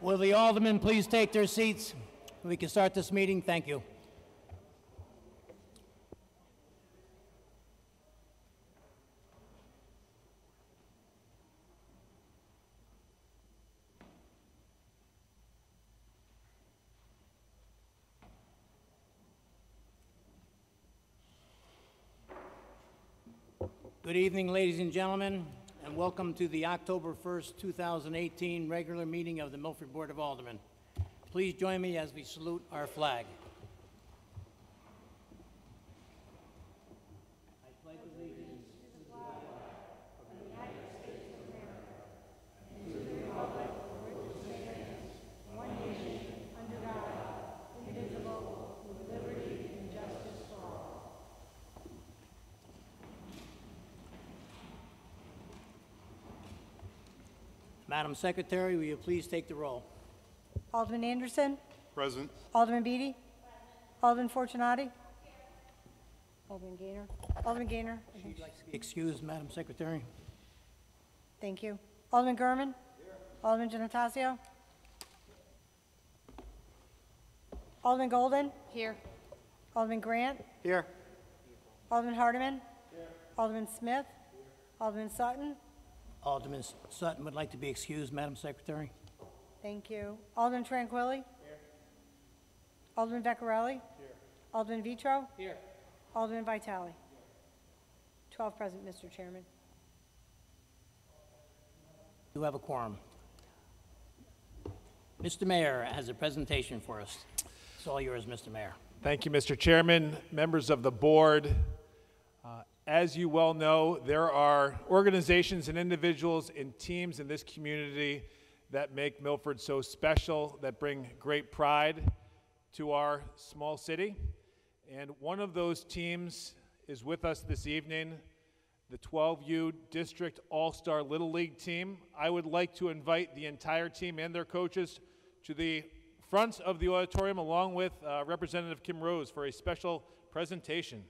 Will the aldermen please take their seats? We can start this meeting. Thank you. Good evening, ladies and gentlemen, and welcome to the October 1st, 2018 regular meeting of the Milford Board of Aldermen. Please join me as we salute our flag. I pledge allegiance to the flag of the United States of America and to the republic for which it stands, one nation, under God, indivisible, with liberty and justice for all. Madam Secretary, will you please take the roll? Alderman Anderson? Present. Alderman Beatty? Alderman Fortunati? Alderman Gaynor? Alderman Gaynor? She'd like to be excused, Madam Secretary. Thank you. Alderman Gurman? Here. Alderman Genatasio? Alderman Golden? Here. Alderman Grant? Here. Alderman Hardiman? Here. Alderman Smith? Here. Alderman Sutton? Alderman Sutton would like to be excused, Madam Secretary. Thank you. Alderman Tranquilli? Here. Alderman Vecchiarelli? Here. Alderman Vitro? Here. Alderman Vitale? Here. 12 present, Mr. Chairman. You have a quorum. Mr. Mayor has a presentation for us. It's all yours, Mr. Mayor. Thank you, Mr. Chairman, members of the board. As you well know, there are organizations and individuals and teams in this community that make Milford so special, that bring great pride to our small city. And one of those teams is with us this evening, the 12U District All-Star Little League team. I would like to invite the entire team and their coaches to the front of the auditorium along with Representative Kim Rose for a special presentation.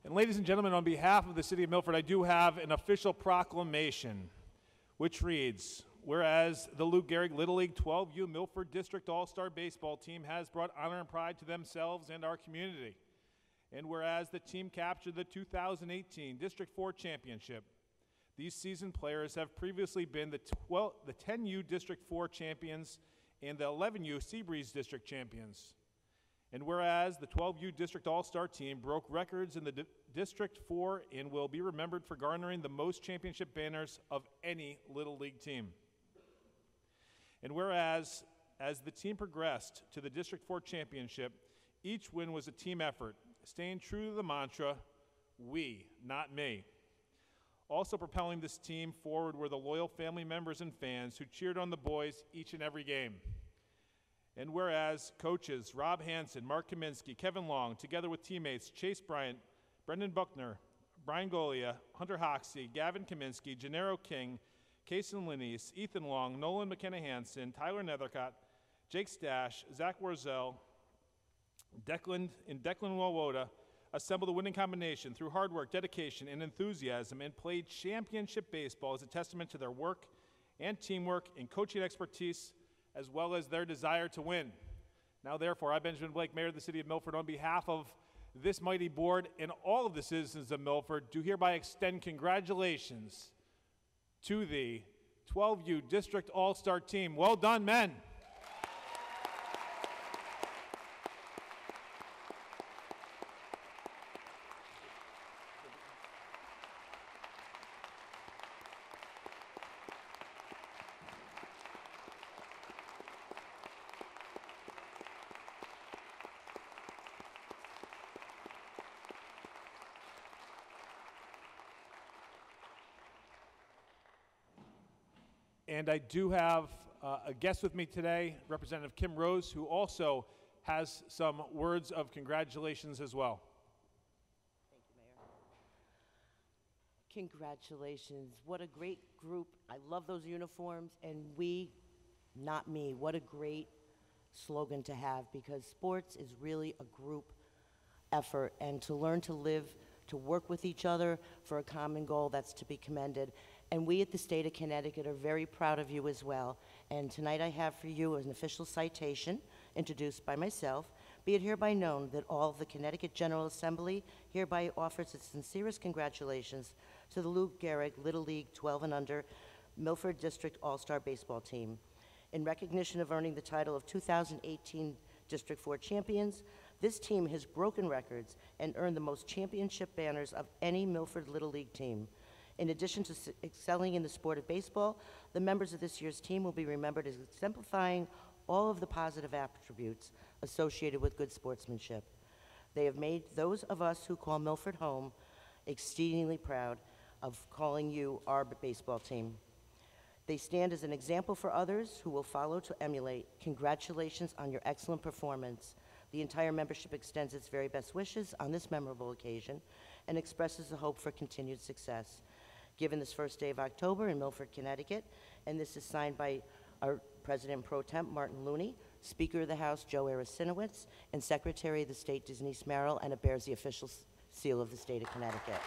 And ladies and gentlemen, on behalf of the City of Milford, I do have an official proclamation, which reads, whereas the Lou Gehrig Little League 12U Milford District All-Star Baseball team has brought honor and pride to themselves and our community, and whereas the team captured the 2018 District 4 Championship, these seasoned players have previously been the 10U District 4 champions and the 11U Seabreeze District champions. And whereas the 12U District All-Star team broke records in the District 4 and will be remembered for garnering the most championship banners of any Little League team. And whereas, as the team progressed to the District 4 championship, each win was a team effort, staying true to the mantra, we, not me. Also propelling this team forward were the loyal family members and fans who cheered on the boys each and every game. And whereas coaches Rob Hansen, Mark Kaminsky, Kevin Long, together with teammates Chase Bryant, Brendan Buckner, Brian Golia, Hunter Hoxie, Gavin Kaminsky, Gennaro King, Kason Linnies, Ethan Long, Nolan McKenna Hansen, Tyler Nethercott, Jake Stash, Zach Warzel, Declan Walwoda assembled a winning combination through hard work, dedication, and enthusiasm and played championship baseball as a testament to their work and teamwork and coaching expertise, as well as their desire to win. Now, therefore, I, Benjamin Blake, Mayor of the City of Milford, on behalf of this mighty board and all of the citizens of Milford, do hereby extend congratulations to the 12U District All-Star team. Well done, men. And I do have a guest with me today, Representative Kim Rose, who also has some words of congratulations as well. Thank you, Mayor. Congratulations. What a great group. I love those uniforms. And we, not me, what a great slogan to have, because sports is really a group effort, and to learn to live, to work with each other for a common goal, that's to be commended. And we at the state of Connecticut are very proud of you as well. And tonight I have for you an official citation introduced by myself. Be it hereby known that all of the Connecticut General Assembly hereby offers its sincerest congratulations to the Lou Gehrig Little League 12 and under Milford District All-Star Baseball Team. In recognition of earning the title of 2018 District 4 champions, this team has broken records and earned the most championship banners of any Milford Little League team. In addition to excelling in the sport of baseball, the members of this year's team will be remembered as exemplifying all of the positive attributes associated with good sportsmanship. They have made those of us who call Milford home exceedingly proud of calling you our baseball team. They stand as an example for others who will follow to emulate. Congratulations on your excellent performance. The entire membership extends its very best wishes on this memorable occasion and expresses the hope for continued success. Given this first day of October in Milford, Connecticut, and this is signed by our President Pro Temp, Martin Looney, Speaker of the House, Joe Arasinowitz, and Secretary of the State, Denise Merrill, and it bears the official seal of the state of Connecticut.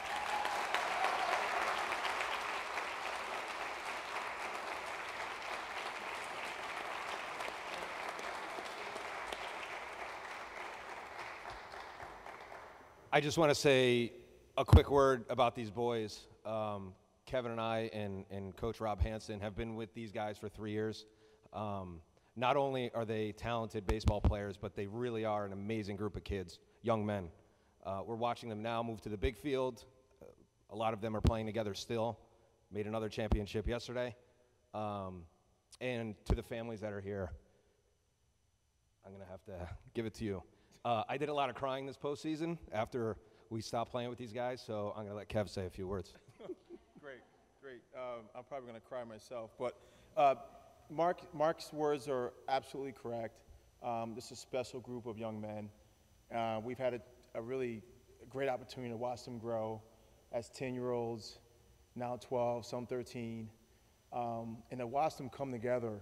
I just want to say a quick word about these boys. Kevin and I and Coach Rob Hansen have been with these guys for 3 years. Not only are they talented baseball players, but they really are an amazing group of kids, young men. We're watching them now move to the big field. A lot of them are playing together still. Made another championship yesterday. And to the families that are here, I'm going to have to give it to you. I did a lot of crying this postseason after we stopped playing with these guys, so I'm going to let Kev say a few words. Great. I'm probably going to cry myself, but Mark's words are absolutely correct. This is a special group of young men. We've had a really great opportunity to watch them grow as 10-year-olds, now 12, some 13, and to watch them come together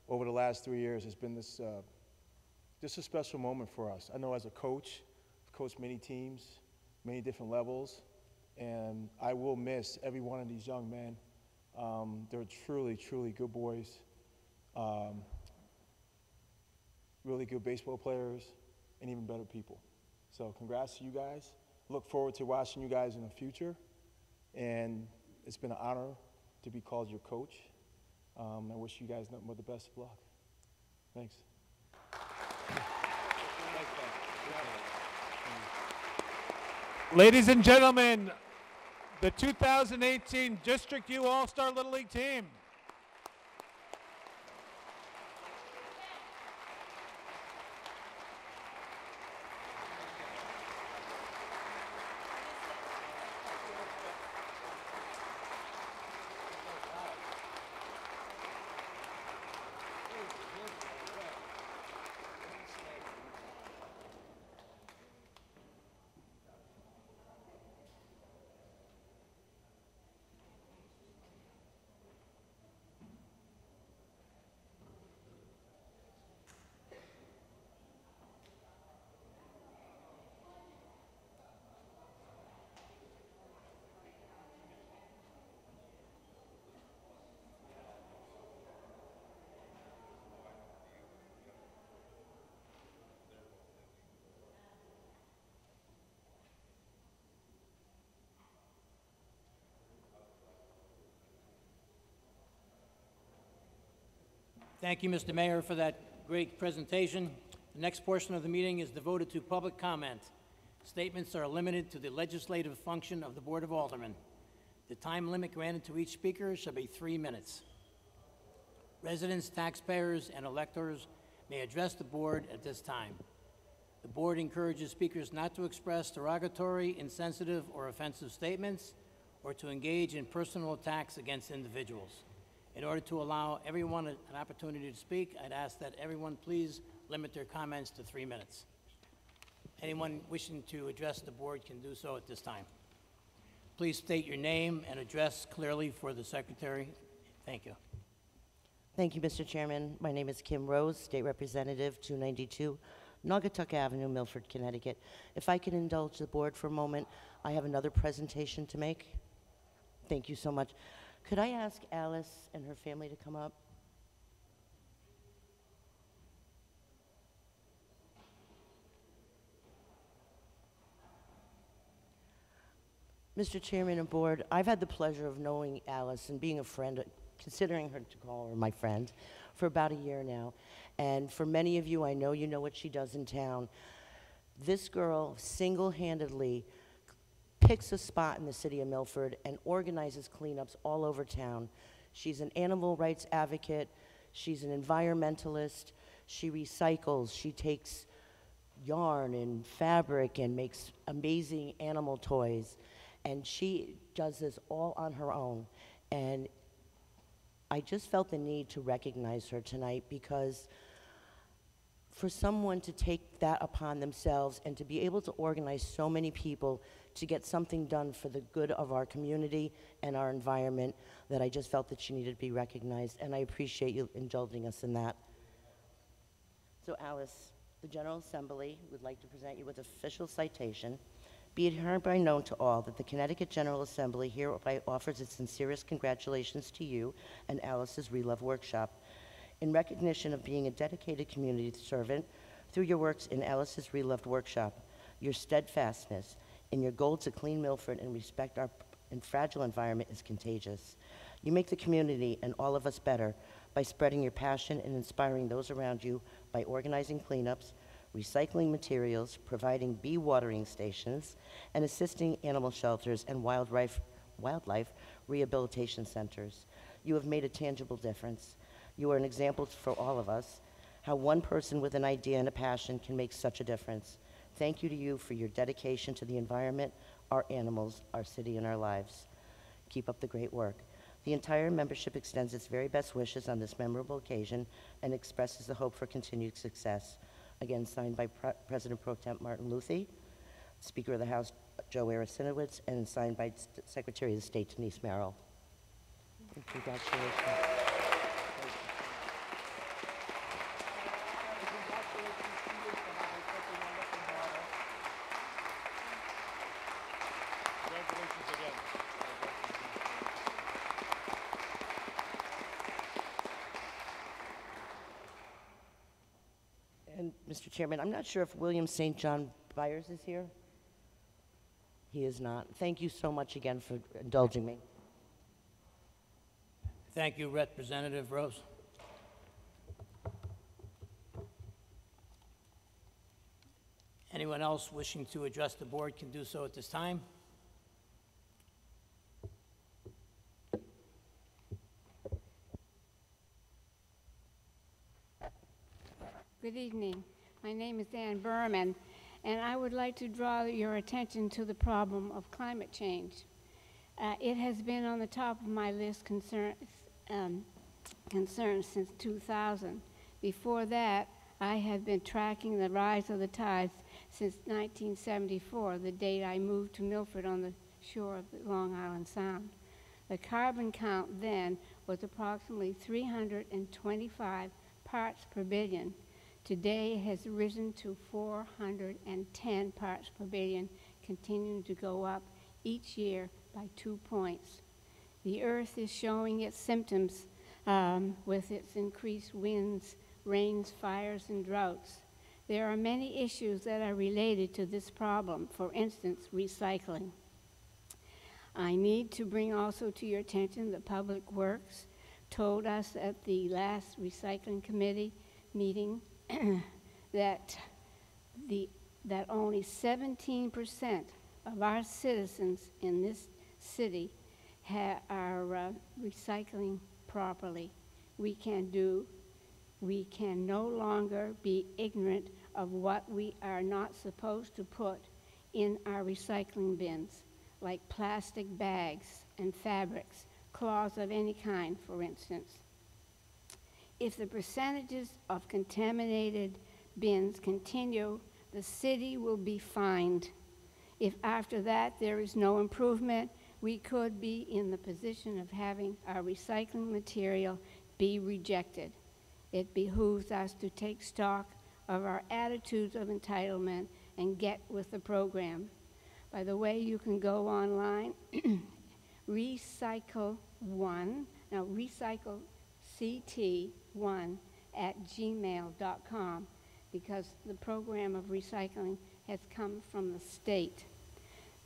over the last 3 years has been this just a special moment for us. I know as a coach, I've coached many teams, many different levels, and I will miss every one of these young men. They're truly, truly good boys, really good baseball players, and even better people. So congrats to you guys. Look forward to watching you guys in the future, and it's been an honor to be called your coach. I wish you guys nothing but the best of luck. Thanks. Ladies and gentlemen, the 2018 District U All-Star Little League team. Thank you, Mr. Mayor, for that great presentation. The next portion of the meeting is devoted to public comment. Statements are limited to the legislative function of the Board of Aldermen. The time limit granted to each speaker shall be 3 minutes. Residents, taxpayers, and electors may address the board at this time. The board encourages speakers not to express derogatory, insensitive, or offensive statements, or to engage in personal attacks against individuals. In order to allow everyone an opportunity to speak, I'd ask that everyone please limit their comments to 3 minutes. Anyone wishing to address the board can do so at this time. Please state your name and address clearly for the secretary. Thank you. Thank you, Mr. Chairman. My name is Kim Rose, State Representative, 292 Naugatuck Avenue, Milford, Connecticut. If I could indulge the board for a moment, I have another presentation to make. Thank you so much. Could I ask Alice and her family to come up? Mr. Chairman and Board, I've had the pleasure of knowing Alice and being a friend, considering her to call her my friend, for about a year now. And for many of you, I know you know what she does in town. This girl single-handedly picks a spot in the city of Milford and organizes cleanups all over town. She's an animal rights advocate. She's an environmentalist. She recycles. She takes yarn and fabric and makes amazing animal toys. And she does this all on her own. And I just felt the need to recognize her tonight, because for someone to take that upon themselves and to be able to organize so many people to get something done for the good of our community and our environment, that I just felt that she needed to be recognized, and I appreciate you indulging us in that. So Alice, the General Assembly would like to present you with official citation. Be it hereby known to all that the Connecticut General Assembly hereby offers its sincerest congratulations to you and Alice's Relove Workshop in recognition of being a dedicated community servant through your works in Alice's Reloved Workshop. Your steadfastness in your goal to clean Milford and respect our fragile environment is contagious. You make the community and all of us better by spreading your passion and inspiring those around you by organizing cleanups, recycling materials, providing bee watering stations, and assisting animal shelters and wildlife rehabilitation centers. You have made a tangible difference. You are an example for all of us, how one person with an idea and a passion can make such a difference. Thank you to you for your dedication to the environment, our animals, our city, and our lives. Keep up the great work. The entire membership extends its very best wishes on this memorable occasion and expresses the hope for continued success. Again, signed by President Pro Tem Martin Luthy, Speaker of the House Joe Arasinowitz, and signed by Secretary of State Denise Merrill. And congratulations. Congratulations again. And Mr. Chairman, I'm not sure if William St. John Byers is here. He is not. Thank you so much again for indulging me. Thank you, Representative Rose. Anyone else wishing to address the board can do so at this time. Good evening. My name is Ann Berman, and I would like to draw your attention to the problem of climate change. It has been on the top of my list concerns since 2000. Before that, I have been tracking the rise of the tides since 1974, the date I moved to Milford on the shore of the Long Island Sound. The carbon count then was approximately 325 parts per billion. Today it has risen to 410 parts per billion, continuing to go up each year by 2 points. The Earth is showing its symptoms with its increased winds, rains, fires, and droughts. There are many issues that are related to this problem, for instance, recycling. I need to bring also to your attention that Public Works told us at the last recycling committee meeting that only 17% of our citizens in this city are recycling properly. We can no longer be ignorant of what we are not supposed to put in our recycling bins, like plastic bags and fabrics, cloths of any kind, for instance. If the percentages of contaminated bins continue, the city will be fined. If after that there is no improvement, we could be in the position of having our recycling material be rejected. It behooves us to take stock of our attitudes of entitlement and get with the program. By the way, you can go online, recycleCT1 @gmail.com, because the program of recycling has come from the state.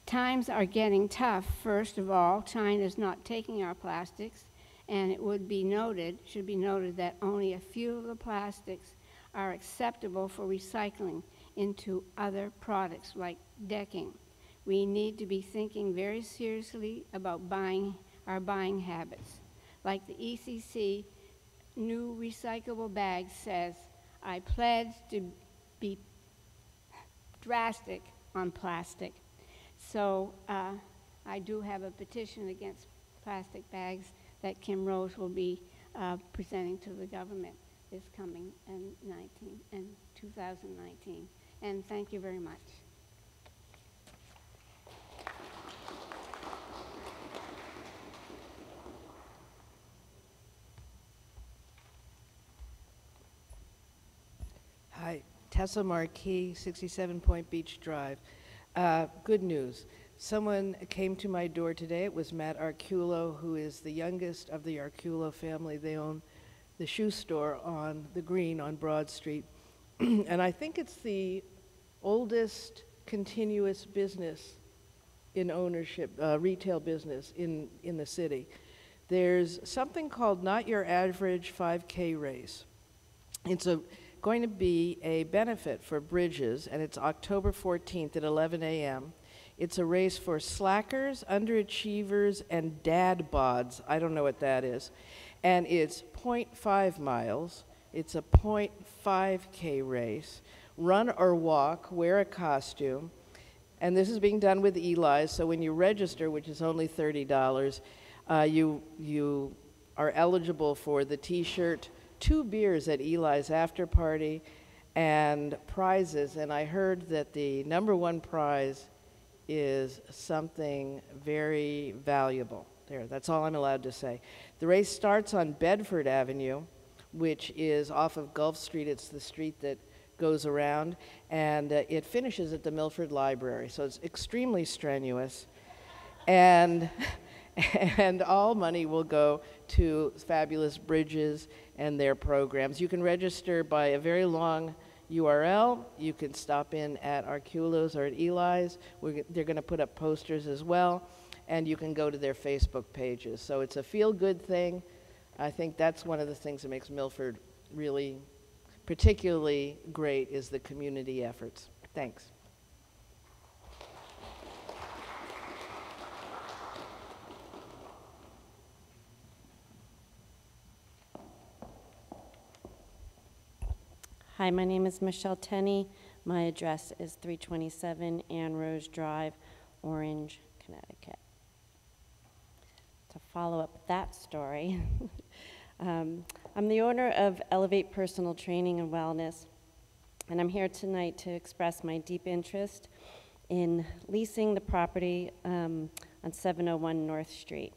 Times are getting tough. First of all, China's not taking our plastics, and it should be noted that only a few of the plastics are acceptable for recycling into other products like decking. We need to be thinking very seriously about our buying habits. Like the ECC new recyclable bag says, I pledge to be drastic on plastic. So I do have a petition against plastic bags that Kim Rose will be presenting to the government this coming in 2019. And thank you very much. Hi, Tessa Marquis, 67 Point Beach Drive. Good news. Someone came to my door today. It was Matt Arculo, who is the youngest of the Arculo family. They own the shoe store on the Green on Broad Street. And I think it's the oldest continuous business in ownership, retail business in the city. There's something called Not Your Average 5K Race. It's going to be a benefit for Bridges, and it's October 14th at 11 a.m. It's a race for slackers, underachievers, and dad bods. I don't know what that is. And it's 0.5 miles. It's a 0.5K race. Run or walk, wear a costume. And this is being done with Eli's, so when you register, which is only $30, you are eligible for the t-shirt, 2 beers at Eli's after party, and prizes. And I heard that the #1 prize is something very valuable. There, that's all I'm allowed to say. The race starts on Bedford Avenue, which is off of Gulf Street. It's the street that goes around, and it finishes at the Milford Library. So it's extremely strenuous. And and all money will go to Fabulous Bridges and their programs. You can register by a very long URL. You can stop in at Arculo's or at Eli's. They're going to put up posters as well, and you can go to their Facebook pages. So it's a feel-good thing. I think that's one of the things that makes Milford really particularly great, is the community efforts. Thanks. Hi, my name is Michelle Tenney. My address is 327 Ann Rose Drive, Orange, Connecticut. To follow up that story, I'm the owner of Elevate Personal Training and Wellness, and I'm here tonight to express my deep interest in leasing the property on 701 North Street.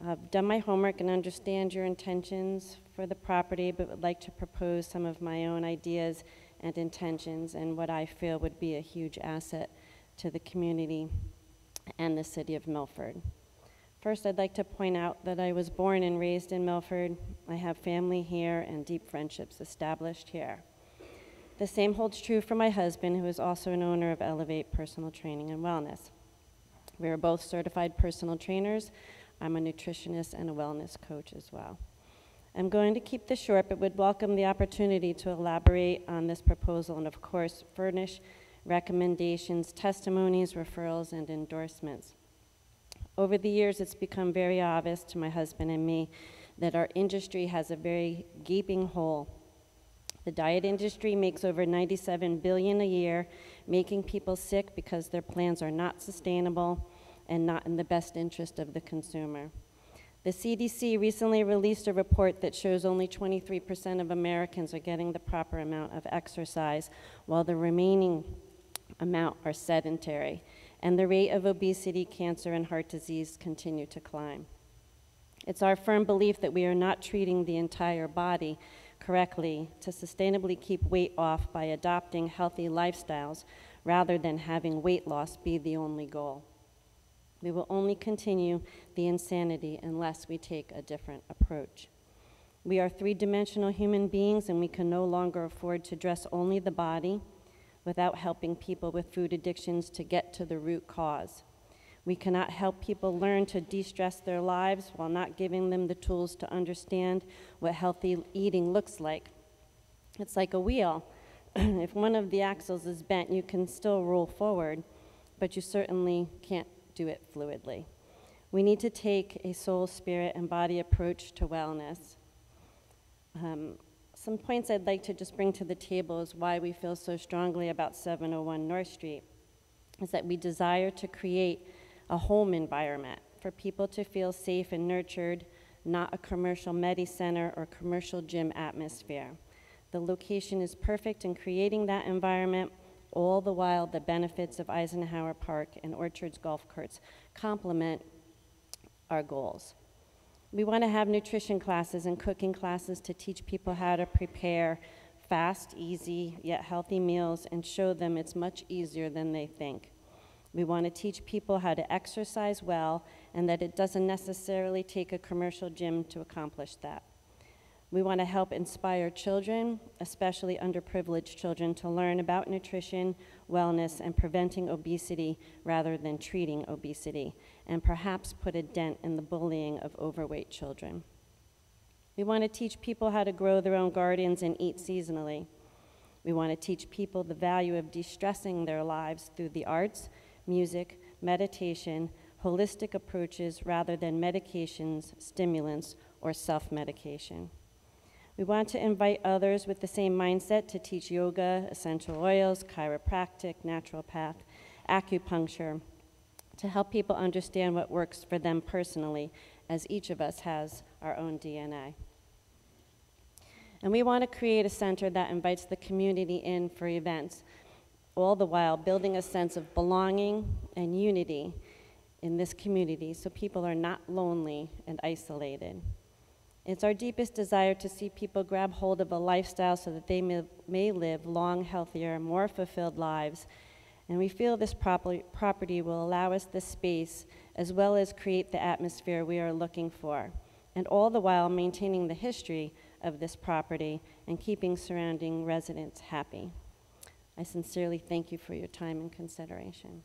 I've done my homework and understand your intentions for the property, but would like to propose some of my own ideas and intentions and what I feel would be a huge asset to the community and the city of Milford. First, I'd like to point out that I was born and raised in Milford. I have family here and deep friendships established here. The same holds true for my husband, who is also an owner of Elevate Personal Training and Wellness. We are both certified personal trainers. I'm a nutritionist and a wellness coach as well. I'm going to keep this short, but would welcome the opportunity to elaborate on this proposal and, of course, furnish recommendations, testimonies, referrals, and endorsements. Over the years, it's become very obvious to my husband and me that our industry has a very gaping hole. The diet industry makes over $97 billion a year, making people sick because their plans are not sustainable and not in the best interest of the consumer. The CDC recently released a report that shows only 23% of Americans are getting the proper amount of exercise, while the remaining amount are sedentary, and the rate of obesity, cancer, and heart disease continue to climb. It's our firm belief that we are not treating the entire body correctly to sustainably keep weight off by adopting healthy lifestyles rather than having weight loss be the only goal. We will only continue the insanity unless we take a different approach. We are three-dimensional human beings, and we can no longer afford to dress only the body without helping people with food addictions to get to the root cause. We cannot help people learn to de-stress their lives while not giving them the tools to understand what healthy eating looks like. It's like a wheel. If one of the axles is bent, you can still roll forward, but you certainly can't do it fluidly. We need to take a soul, spirit, and body approach to wellness. Some points I'd like to just bring to the table is why we feel so strongly about 701 North Street, is that we desire to create a home environment for people to feel safe and nurtured, not a commercial medi-center or commercial gym atmosphere. The location is perfect in creating that environment, all the while the benefits of Eisenhower Park and Orchards golf course complement our goals. We want to have nutrition classes and cooking classes to teach people how to prepare fast, easy, yet healthy meals and show them it's much easier than they think. We want to teach people how to exercise well and that it doesn't necessarily take a commercial gym to accomplish that. We want to help inspire children, especially underprivileged children, to learn about nutrition, wellness, and preventing obesity rather than treating obesity, and perhaps put a dent in the bullying of overweight children. We want to teach people how to grow their own gardens and eat seasonally. We want to teach people the value of de-stressing their lives through the arts, music, meditation, holistic approaches rather than medications, stimulants, or self-medication. We want to invite others with the same mindset to teach yoga, essential oils, chiropractic, naturopath, acupuncture, to help people understand what works for them personally, as each of us has our own DNA. And we want to create a center that invites the community in for events, all the while building a sense of belonging and unity in this community so people are not lonely and isolated. It's our deepest desire to see people grab hold of a lifestyle so that they may live long, healthier, more fulfilled lives. And we feel this property will allow us the space as well as create the atmosphere we are looking for, and all the while maintaining the history of this property and keeping surrounding residents happy. I sincerely thank you for your time and consideration.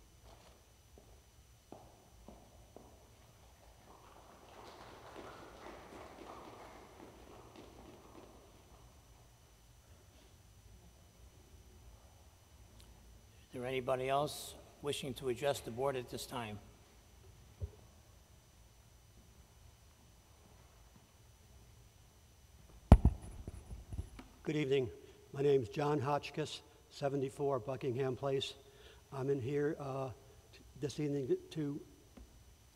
Is there anybody else wishing to address the board at this time? Good evening. My name's John Hotchkiss, 74 Buckingham Place. I'm in here this evening to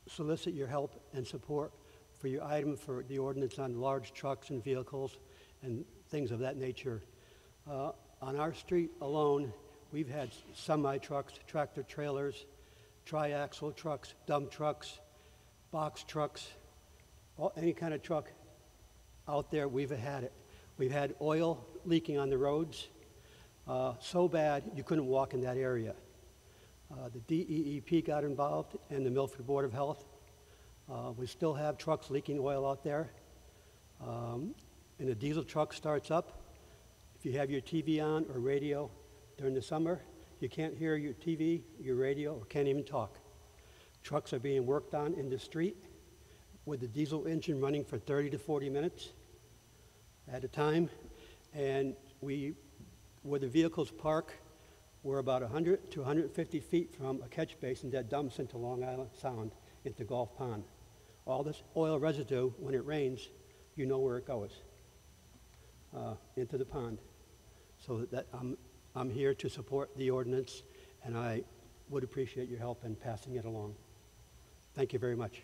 solicit your help and support for your item for the ordinance on large trucks and vehicles and things of that nature. On our street alone, we've had semi-trucks, tractor trailers, tri-axle trucks, dump trucks, box trucks, any kind of truck out there, we've had it. We've had oil leaking on the roads, so bad you couldn't walk in that area. The DEEP got involved and the Milford Board of Health. We still have trucks leaking oil out there. And a diesel truck starts up. If you have your TV on or radio during the summer, you can't hear your TV, your radio, or can't even talk. Trucks are being worked on in the street with the diesel engine running for 30 to 40 minutes at a time, and where the vehicles park, we're about 100 to 150 feet from a catch basin that dumps into Long Island Sound, into Gulf Pond. All this oil residue, when it rains, you know where it goes, into the pond. So that I'm here to support the ordinance, and I would appreciate your help in passing it along. Thank you very much.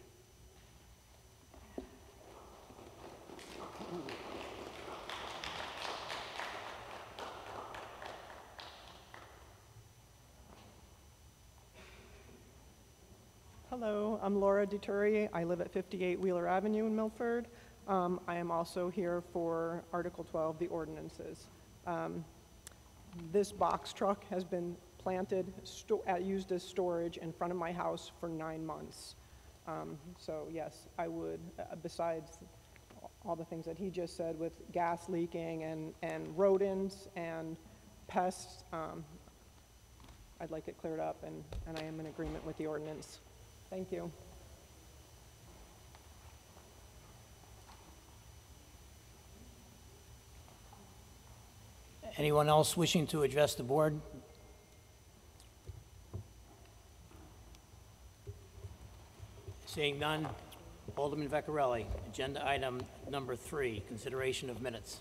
Hello, I'm Laura DeTuri. I live at 58 Wheeler Avenue in Milford. I am also here for Article 12, the ordinances. This box truck has been planted, used as storage in front of my house for 9 months. So yes, I would, besides all the things that he just said with gas leaking and rodents and pests, I'd like it cleared up, and I am in agreement with the ordinance. Thank you. Anyone else wishing to address the board? Seeing none, Alderman Vecchiarelli, agenda item number 3, consideration of minutes.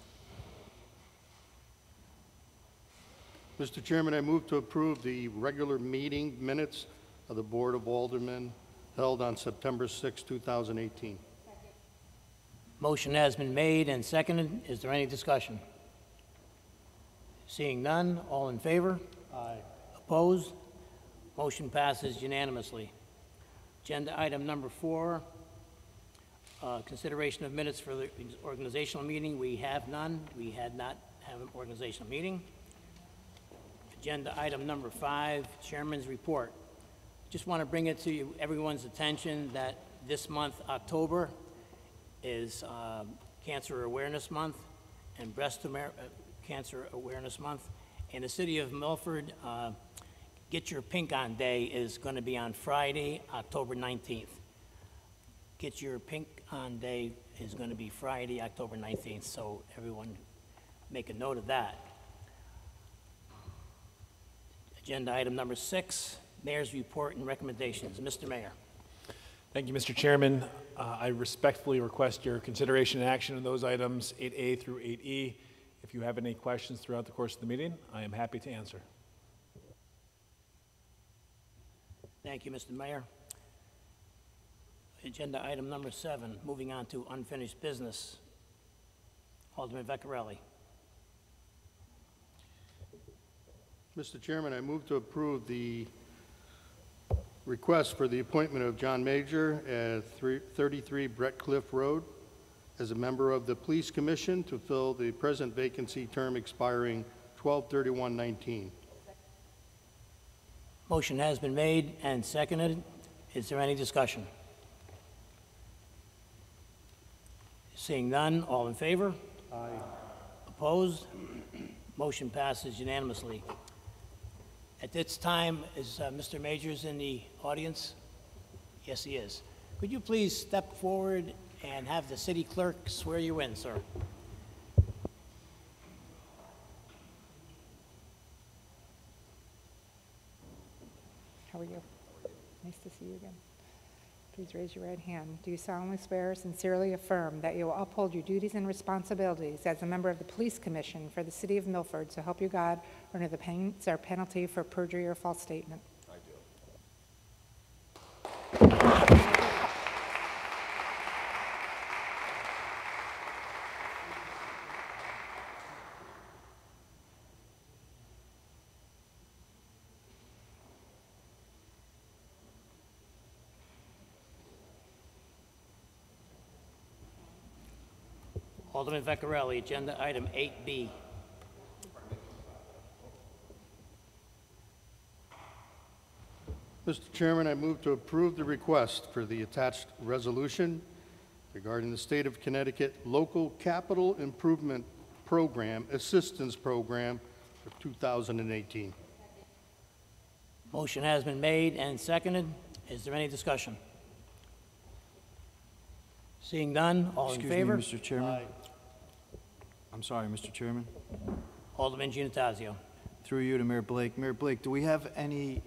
Mr. Chairman, I move to approve the regular meeting minutes of the Board of Aldermen held on September 6, 2018. Motion has been made and seconded. Is there any discussion? Seeing none, all in favor? Aye. Opposed? Motion passes unanimously. Agenda item number 4, consideration of minutes for the organizational meeting. We have none. We had not have an organizational meeting. Agenda item number 5, Chairman's report. Just want to bring it to everyone's attention that this month, October, is Cancer Awareness Month and Breast Cancer Awareness Month. In the city of Milford, Get Your Pink On Day is going to be on Friday, October 19th. Get Your Pink On Day is going to be Friday, October 19th, so everyone make a note of that. Agenda item number 6, Mayor's report and recommendations. Mr. Mayor. Thank you, Mr. Chairman. I respectfully request your consideration and action on those items 8A through 8E. If you have any questions throughout the course of the meeting, I am happy to answer. Thank you, Mr. Mayor. Agenda item number 7, moving on to unfinished business. Alderman Vecchiarelli. Mr. Chairman, I move to approve the request for the appointment of John Major at 33 Brett Cliff Road as a member of the Police Commission to fill the present vacancy term expiring 12/31/19. Motion has been made and seconded. Is there any discussion? Seeing none, all in favor? Aye. Opposed? Motion passes unanimously. At this time, is Mr. Majors in the audience? Yes, he is. Could you please step forward and have the city clerk swear you in, sir? How are you? Nice to see you again. Please raise your right hand. Do you solemnly swear or sincerely affirm that you will uphold your duties and responsibilities as a member of the Police Commission for the City of Milford, so help you God, or under the pains or penalty for perjury or false statement? I do. Alderman Vecchiarelli, agenda item 8B. Mr. Chairman, I move to approve the request for the attached resolution regarding the State of Connecticut Local Capital Improvement Program Assistance Program for 2018. Motion has been made and seconded. Is there any discussion? Seeing none, all in favor? Excuse me, Mr. Chairman. Aye. I'm sorry, Mr. Chairman. Alderman Giannatasio. Through you to Mayor Blake. Mayor Blake, do we have any,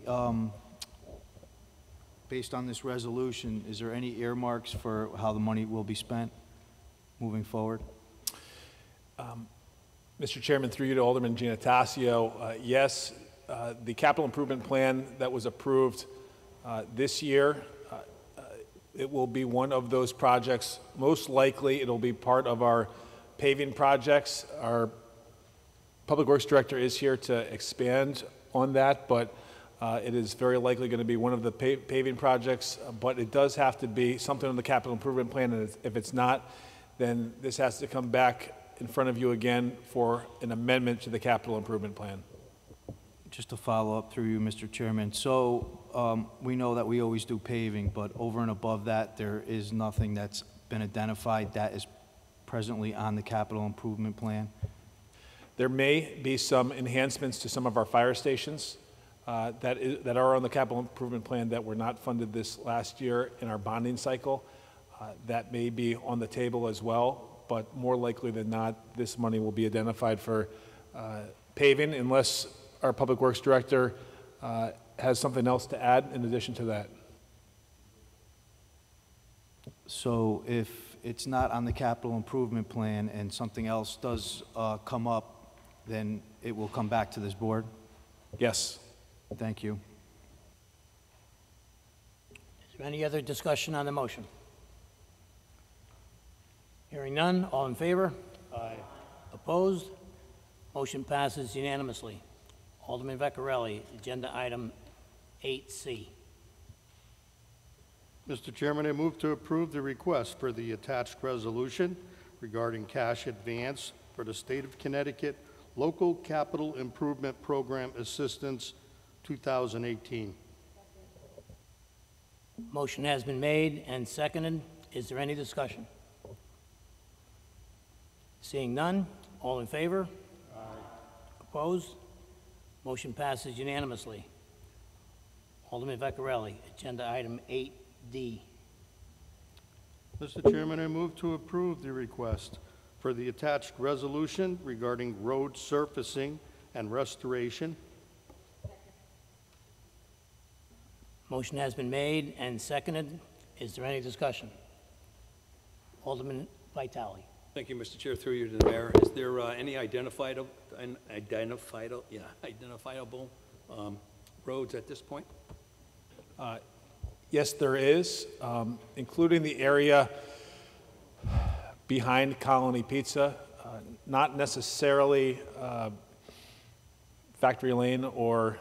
based on this resolution, is there any earmarks for how the money will be spent moving forward? Mr. Chairman, through you to Alderman Giannatasio, yes, the capital improvement plan that was approved this year, it will be one of those projects. Most likely, it'll be part of our paving projects. Our Public Works Director is here to expand on that, but It is very likely going to be one of the paving projects, but it does have to be something on the capital improvement plan, and if it's not, then this has to come back in front of you again for an amendment to the capital improvement plan. Just to follow up through you, Mr. Chairman. So we know that we always do paving, but over and above that, there is nothing that's been identified that is presently on the capital improvement plan? There may be some enhancements to some of our fire stations that are on the capital improvement plan that were not funded this last year in our bonding cycle. That may be on the table as well, but more likely than not, this money will be identified for paving unless our Public Works Director has something else to add in addition to that. So if it's not on the capital improvement plan and something else does come up, then it will come back to this board? Yes. Thank you. Is there any other discussion on the motion? Hearing none, all in favor? Aye. Opposed? Motion passes unanimously. Alderman Vecchiarelli, agenda item 8C. Mr. Chairman, I move to approve the request for the attached resolution regarding cash advance for the State of Connecticut Local Capital Improvement Program Assistance 2018. Motion has been made and seconded. Is there any discussion? Seeing none, all in favor? Aye. Opposed? Motion passes unanimously. Alderman Vecchiarelli, agenda item 8D. Mr. Chairman, I move to approve the request for the attached resolution regarding road surfacing and restoration. Motion has been made and seconded. Is there any discussion? Alderman Vitale. Thank you, Mr. Chair. Through you to the mayor. Is there any identifiable roads at this point? Yes, there is, including the area behind Colony Pizza, not necessarily Factory Lane, or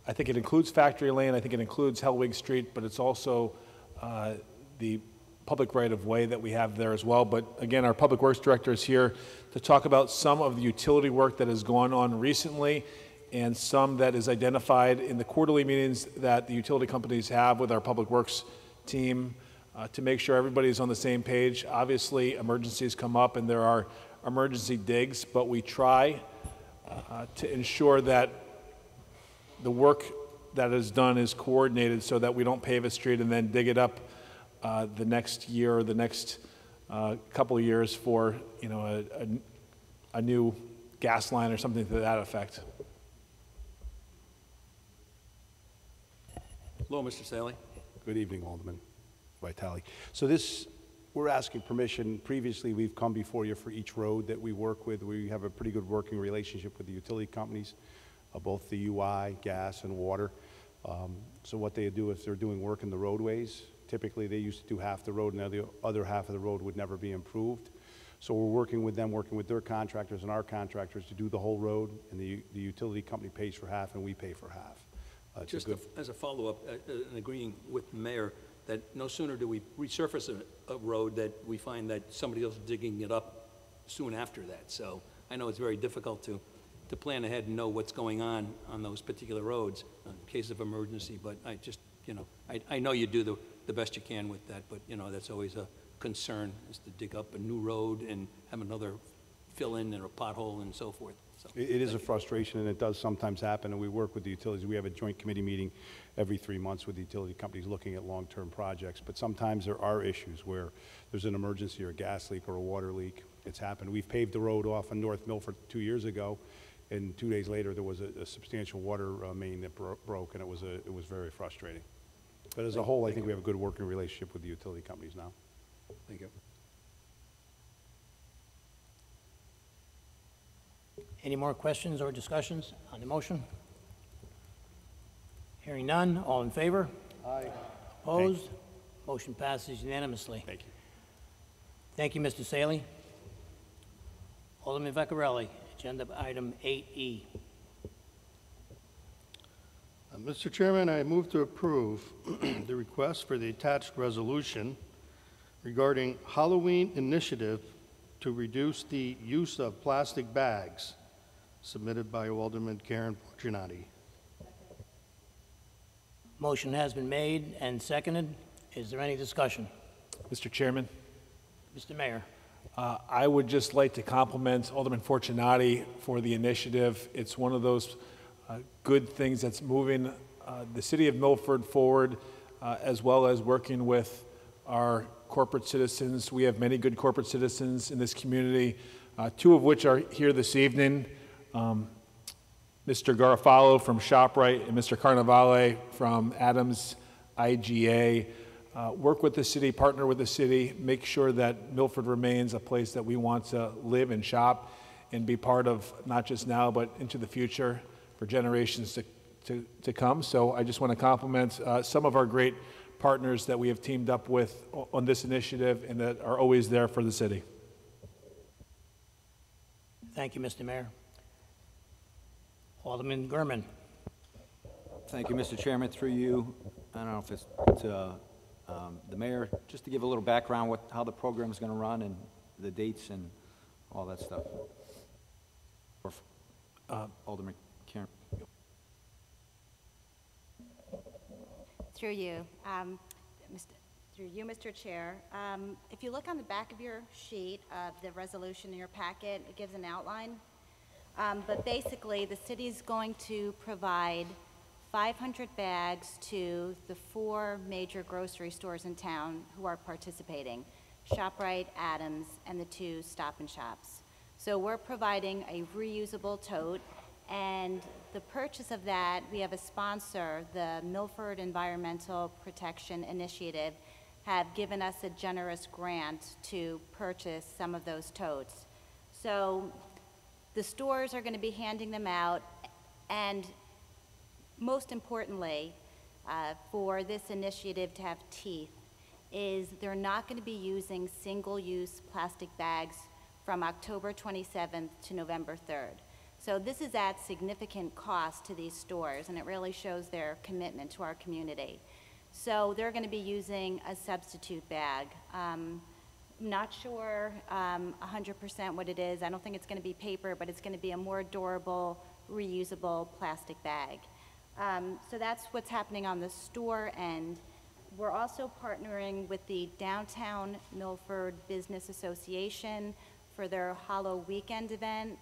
I think it includes Factory Lane, I think it includes Hellwig Street, but it's also the public right-of-way that we have there as well. But again, our Public Works Director is here to talk about some of the utility work that has gone on recently and some that is identified in the quarterly meetings that the utility companies have with our Public Works team to make sure everybody's on the same page. Obviously, emergencies come up and there are emergency digs, but we try to ensure that the work that is done is coordinated so that we don't pave a street and then dig it up the next year or the next couple of years for, you know, a new gas line or something to that effect. Hello, Mr. Saley. Good evening, Alderman Vitale. So we're asking permission. Previously, we've come before you for each road that we work with. We have a pretty good working relationship with the utility companies, both the UI, gas, and water. So what they do if they're doing work in the roadways, typically they used to do half the road, and now the other half of the road would never be improved. So we're working with them, working with their contractors and our contractors to do the whole road, and the utility company pays for half and we pay for half. Just as a follow-up, and agreeing with the mayor, that no sooner do we resurface a road that we find that somebody else is digging it up soon after that. So I know it's very difficult to plan ahead and know what's going on those particular roads in case of emergency, but I just, you know, I know you do the best you can with that, but, you know, that's always a concern, is to dig up a new road and have another fill-in and a pothole and so forth. So, it is a frustration, and it does sometimes happen, and we work with the utilities. We have a joint committee meeting every 3 months with the utility companies looking at long-term projects, but sometimes there are issues where there's an emergency or a gas leak or a water leak. It's happened. We've paved the road off in North Milford 2 years ago, and 2 days later there was a substantial water main that broke, and it was very frustrating. But as a whole, I think we have a good working relationship with the utility companies now. Thank you. Any more questions or discussions on the motion? Hearing none, all in favor? Aye. Opposed? Motion passes unanimously. Thank you. Thank you, Mr. Saley. Alderman Vecchiarelli, agenda item 8E. Mr. Chairman, I move to approve the request for the attached resolution regarding Halloween initiative to reduce the use of plastic bags, submitted by Alderman Karen Fortunati. Motion has been made and seconded. Is there any discussion? Mr. Chairman, Mr. Mayor. I would just like to compliment Alderman Fortunati for the initiative. It's one of those good things that's moving the city of Milford forward, as well as working with our corporate citizens. We have many good corporate citizens in this community, two of which are here this evening. Mr. Garofalo from ShopRite and Mr. Carnavale from Adams IGA. Work with the city, partner with the city, make sure that Milford remains a place that we want to live and shop and be part of, not just now, but into the future for generations to come. So I just want to compliment some of our great partners that we have teamed up with on this initiative and that are always there for the city. Thank you, Mr. Mayor. Alderman Gurman. Thank you, Mr. Chairman. Through you, I don't know if it's to the mayor, just to give a little background how the program is going to run and the dates and all that stuff. Alderman Karen. Through you, Mr. Chair. If you look on the back of your sheet of the resolution in your packet, it gives an outline. But basically, the city's going to provide 500 bags to the 4 major grocery stores in town who are participating: ShopRite, Adams, and the 2 Stop and Shops. So we're providing a reusable tote, and the purchase of that, we have a sponsor, the Milford Environmental Protection Initiative, have given us a generous grant to purchase some of those totes. So the stores are going to be handing them out, and most importantly, for this initiative to have teeth, is they're not going to be using single-use plastic bags from October 27th to November 3rd. So this is at significant cost to these stores, and it really shows their commitment to our community. So they're going to be using a substitute bag. I'm not sure 100% what it is. I don't think it's going to be paper, but it's going to be a more durable, reusable plastic bag. So that's what's happening on the store end. We're also partnering with the Downtown Milford Business Association for their Hollow Weekend event.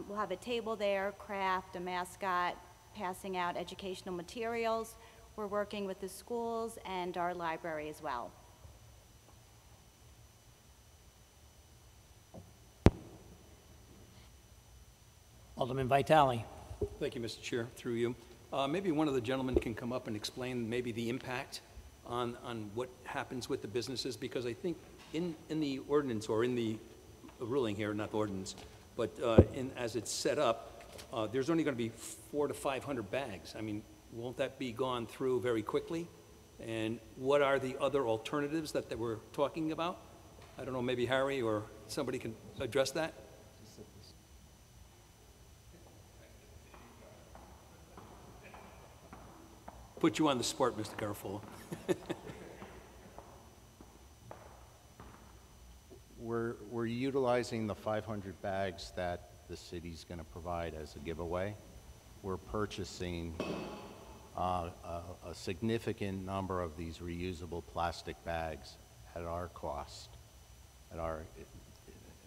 We'll have a table there, craft, a mascot, passing out educational materials. We're working with the schools and our library as well. Alderman Vitale. Thank you, Mr. Chair, through you. Maybe one of the gentlemen can come up and explain maybe the impact on what happens with the businesses, because I think in the ordinance, or in the ruling here, not the ordinance, but as it's set up, there's only going to be 400 to 500 bags. I mean, won't that be gone through very quickly? And what are the other alternatives that we're talking about? I don't know, maybe Harry or somebody can address that? Put you on the spot, Mr. Garofalo. We're utilizing the 500 bags that the city's going to provide as a giveaway. We're purchasing a significant number of these reusable plastic bags at our cost, at our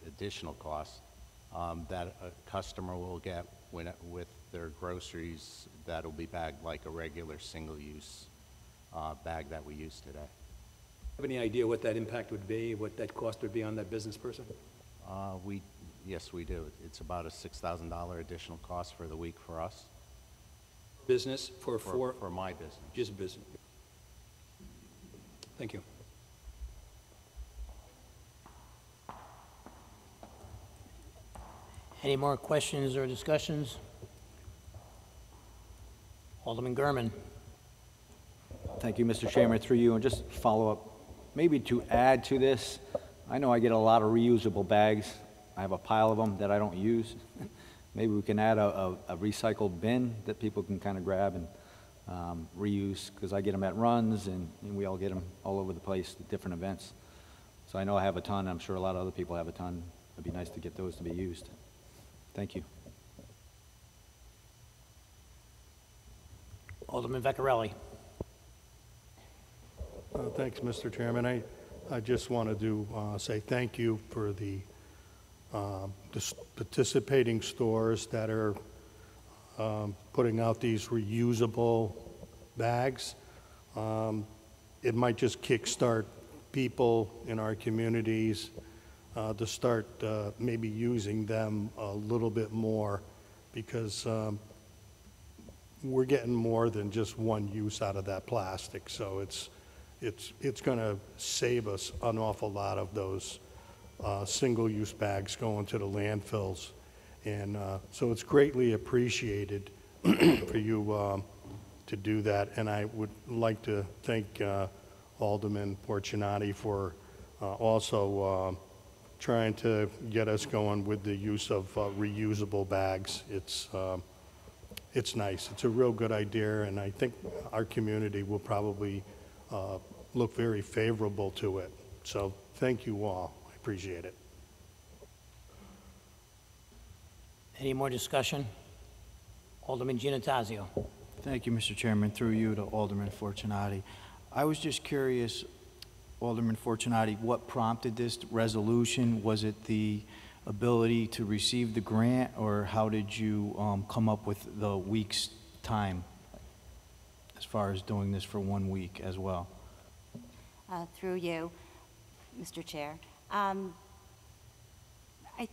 additional cost, that a customer will get with their groceries that'll be bagged like a regular single-use bag that we use today. Have any idea what that impact would be, what that cost would be on that business person? Yes, we do. It's about a $6,000 additional cost for the week for us. Business for my business. Just business. Thank you. Any more questions or discussions? Alderman Gurman. Thank you, Mr. Chairman. Through you, and just follow up, maybe to add to this, I know I get a lot of reusable bags. I have a pile of them that I don't use. Maybe we can add a recycled bin that people can kind of grab and reuse, because I get them at runs, and we all get them all over the place at different events. So I know I have a ton. I'm sure a lot of other people have a ton. It'd be nice to get those to be used. Thank you. Alderman Vecchiarelli. Thanks, Mr. Chairman. I just wanted to say thank you for the participating stores that are putting out these reusable bags. It might just kickstart people in our communities to start maybe using them a little bit more, because we're getting more than just one use out of that plastic. So it's going to save us an awful lot of those single-use bags going to the landfills. And so it's greatly appreciated for you to do that. And I would like to thank Alderman Fortunati for also trying to get us going with the use of reusable bags. It's nice. It's a real good idea, and I think our community will probably look very favorable to it. So thank you all. I appreciate it. Any more discussion? Alderman Giannattasio. Thank you, Mr. Chairman. Through you to Alderman Fortunati. I was just curious, Alderman Fortunati, what prompted this resolution? Was it the ability to receive the grant, or how did you come up with the week's time as far as doing this for 1 week as well? Through you, Mr. Chair. I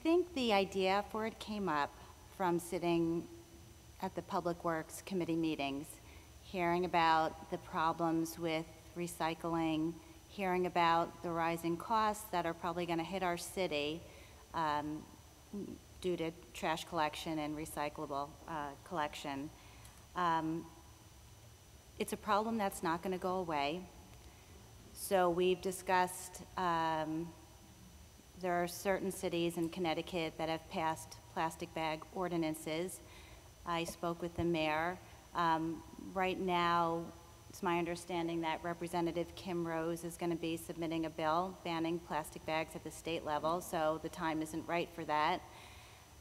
think the idea for it came up from sitting at the Public Works Committee meetings, hearing about the problems with recycling, hearing about the rising costs that are probably going to hit our city due to trash collection and recyclable collection. It's a problem that's not going to go away. So we've discussed, there are certain cities in Connecticut that have passed plastic bag ordinances. I spoke with the mayor. Right now, it's my understanding that Representative Kim Rose is going to be submitting a bill banning plastic bags at the state level, so the time isn't right for that.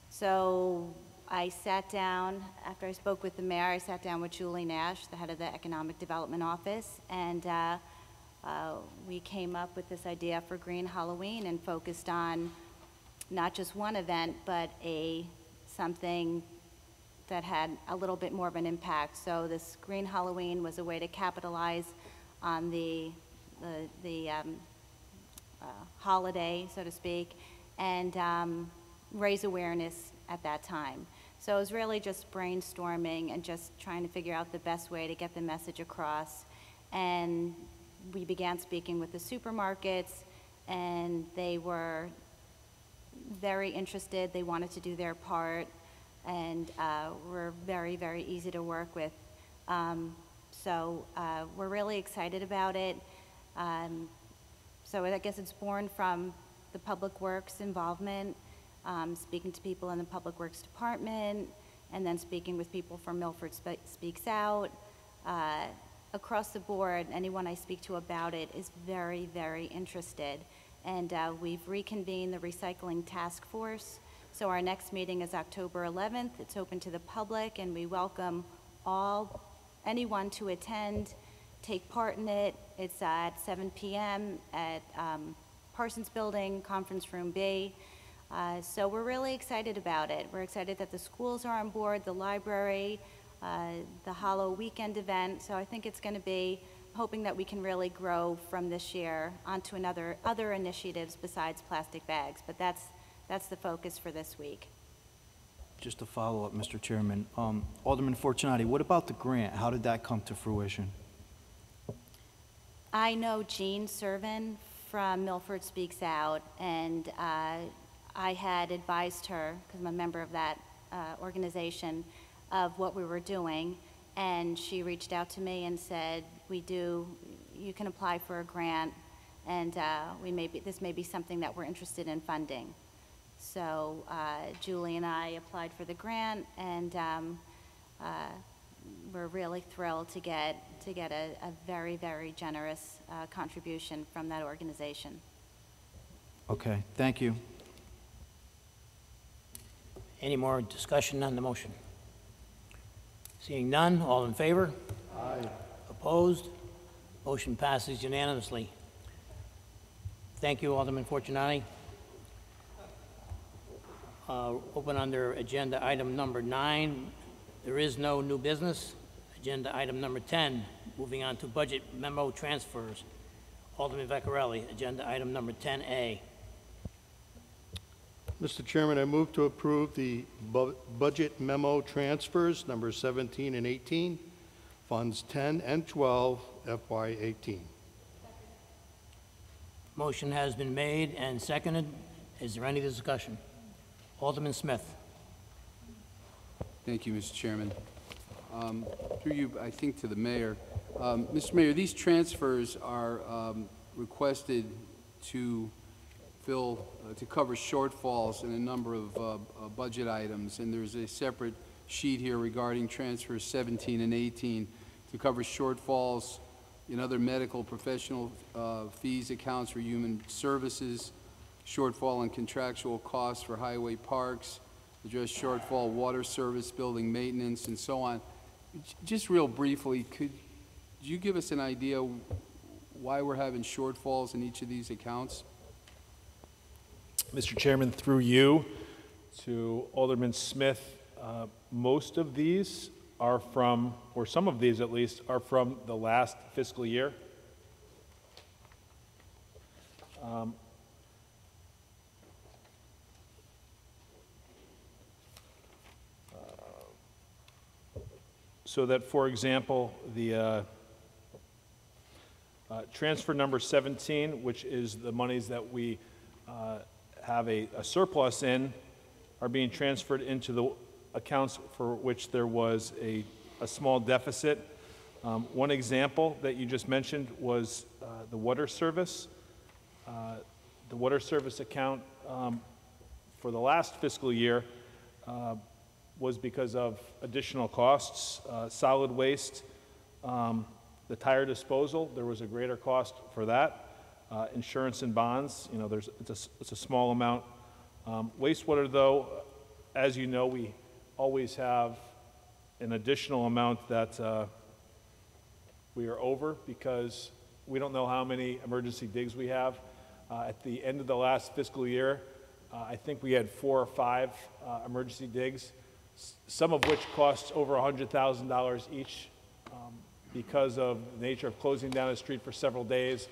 So I sat down, after I spoke with the mayor, I sat down with Julie Nash, the head of the Economic Development Office, and we came up with this idea for Green Halloween and focused on not just one event, but something that had a little bit more of an impact. So this Green Halloween was a way to capitalize on the holiday, so to speak, and raise awareness at that time. So it was really just brainstorming and just trying to figure out the best way to get the message across. And we began speaking with the supermarkets, and they were very interested. They wanted to do their part, and were very, very easy to work with. So we're really excited about it. So I guess it's born from the Public Works involvement, speaking to people in the Public Works Department, and then speaking with people from Milford Speaks Out. Across the board, anyone I speak to about it is very, very interested. And we've reconvened the Recycling Task Force. So our next meeting is October 11th. It's open to the public, and we welcome anyone to attend, take part in it. It's at 7 p.m. at Parsons Building, Conference Room B. So we're really excited about it. We're excited that the schools are on board, the library, the Hollow Weekend event. So I think it's going to be, hoping that we can really grow from this year onto other initiatives besides plastic bags. But that's the focus for this week. Just to follow up, Mr. Chairman, Alderman Fortunati, what about the grant? How did that come to fruition? I know Jean Servin from Milford Speaks Out, and I had advised her, because I'm a member of that organization, of what we were doing, and she reached out to me and said, you can apply for a grant, and this may be something that we're interested in funding. So Julie and I applied for the grant, and we're really thrilled to get a very, very generous contribution from that organization. Okay, thank you. Any more discussion on the motion? Seeing none, all in favor? Aye. Opposed? Motion passes unanimously. Thank you, Alderman Fortunati. Open under agenda item number 9. There is no new business. Agenda item number 10, moving on to budget memo transfers. Alderman Vecchiarelli, agenda item number 10A. Mr. Chairman, I move to approve the budget memo transfers, number 17 and 18, funds 10 and 12, FY 18. Motion has been made and seconded. Is there any discussion? Alderman Smith. Thank you, Mr. Chairman. Through you, I think, to the mayor. Mr. Mayor, these transfers are requested to to cover shortfalls in a number of budget items, and there's a separate sheet here regarding transfers 17 and 18 to cover shortfalls in other medical professional fees, accounts for human services, shortfall in contractual costs for highway parks, address shortfall water service, building maintenance, and so on. Just real briefly, could you give us an idea why we're having shortfalls in each of these accounts? Mr. Chairman, through you to Alderman Smith, most of these are from, or some of these at least, are from the last fiscal year. So that, for example, the transfer number 17, which is the monies that we have a surplus in, are being transferred into the accounts for which there was a small deficit. One example that you just mentioned was the water service. The water service account for the last fiscal year was because of additional costs, solid waste, the tire disposal, there was a greater cost for that. Insurance and bonds, you know, it's a small amount. Wastewater, though, as you know, we always have an additional amount that we are over because we don't know how many emergency digs we have. At the end of the last fiscal year, I think we had 4 or 5 emergency digs, some of which cost over $100,000 each because of the nature of closing down a street for several days,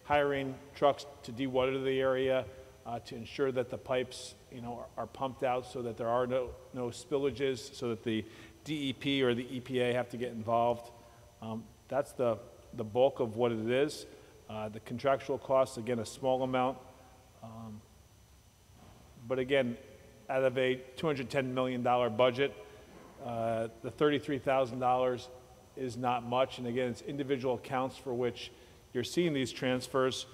hiring trucks to dewater the area, to ensure that the pipes, you know, are pumped out so that there are no spillages, so that the DEP or the EPA have to get involved. That's the bulk of what it is. The contractual costs, again, a small amount. But again, out of a $210 million budget, the $33,000 is not much. And again, it's individual accounts for which you're seeing these transfers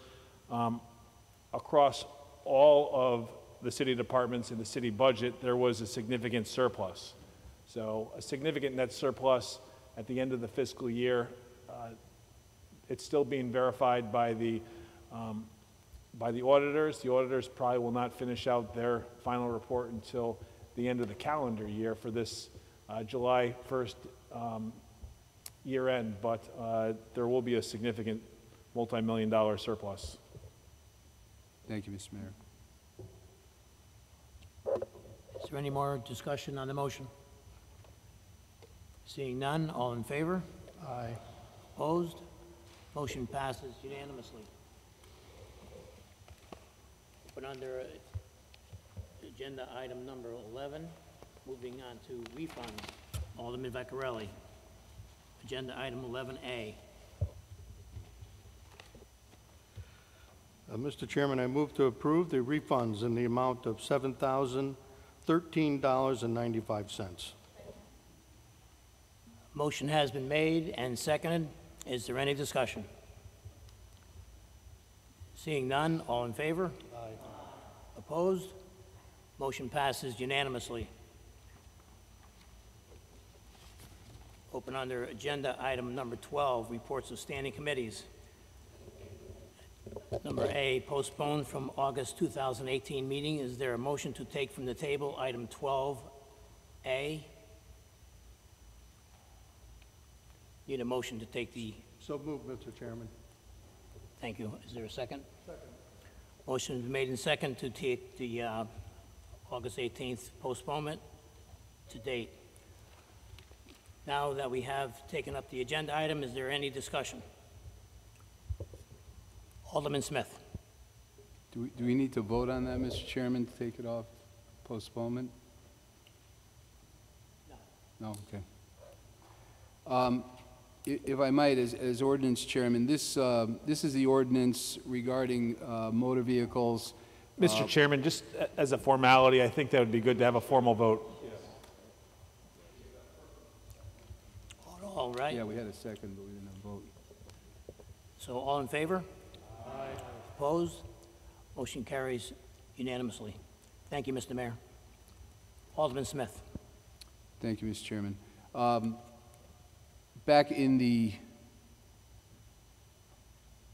across all of the city departments in the city budget. There was a significant surplus. So a significant net surplus at the end of the fiscal year. It's still being verified by the auditors. The auditors probably will not finish out their final report until the end of the calendar year for this July 1st year end, but there will be a significant multi-million-dollar surplus. Thank you, Mr. Mayor. Is there any more discussion on the motion? Seeing none, all in favor? Aye. Opposed? Motion passes unanimously. But under agenda item number 11, moving on to refunds, Alderman Vecchiarelli. Agenda item 11A. Mr. Chairman, I move to approve the refunds in the amount of $7,013.95. Motion has been made and seconded. Is there any discussion? Seeing none, all in favor? Aye. Opposed? Motion passes unanimously. Open under agenda item number 12, reports of standing committees. Number A, postponed from August 2018 meeting. Is there a motion to take from the table item 12A? Need a motion to take the... So moved, Mr. Chairman. Thank you. Is there a second? Second. Motion is made in second to take the August 18th postponement to date. Now that we have taken up the agenda item, is there any discussion? Alderman Smith. Do we need to vote on that, Mr. Chairman, to take it off postponement? No, okay. If I might, as ordinance chairman, this is the ordinance regarding motor vehicles. Mr. Chairman, just as a formality, I think that would be good to have a formal vote. All right. Yeah, we had a second, but we didn't have a vote. So all in favor? Aye. Opposed? Motion carries unanimously. Thank you, Mr. Mayor. Alderman Smith. Thank you, Mr. Chairman. Back in the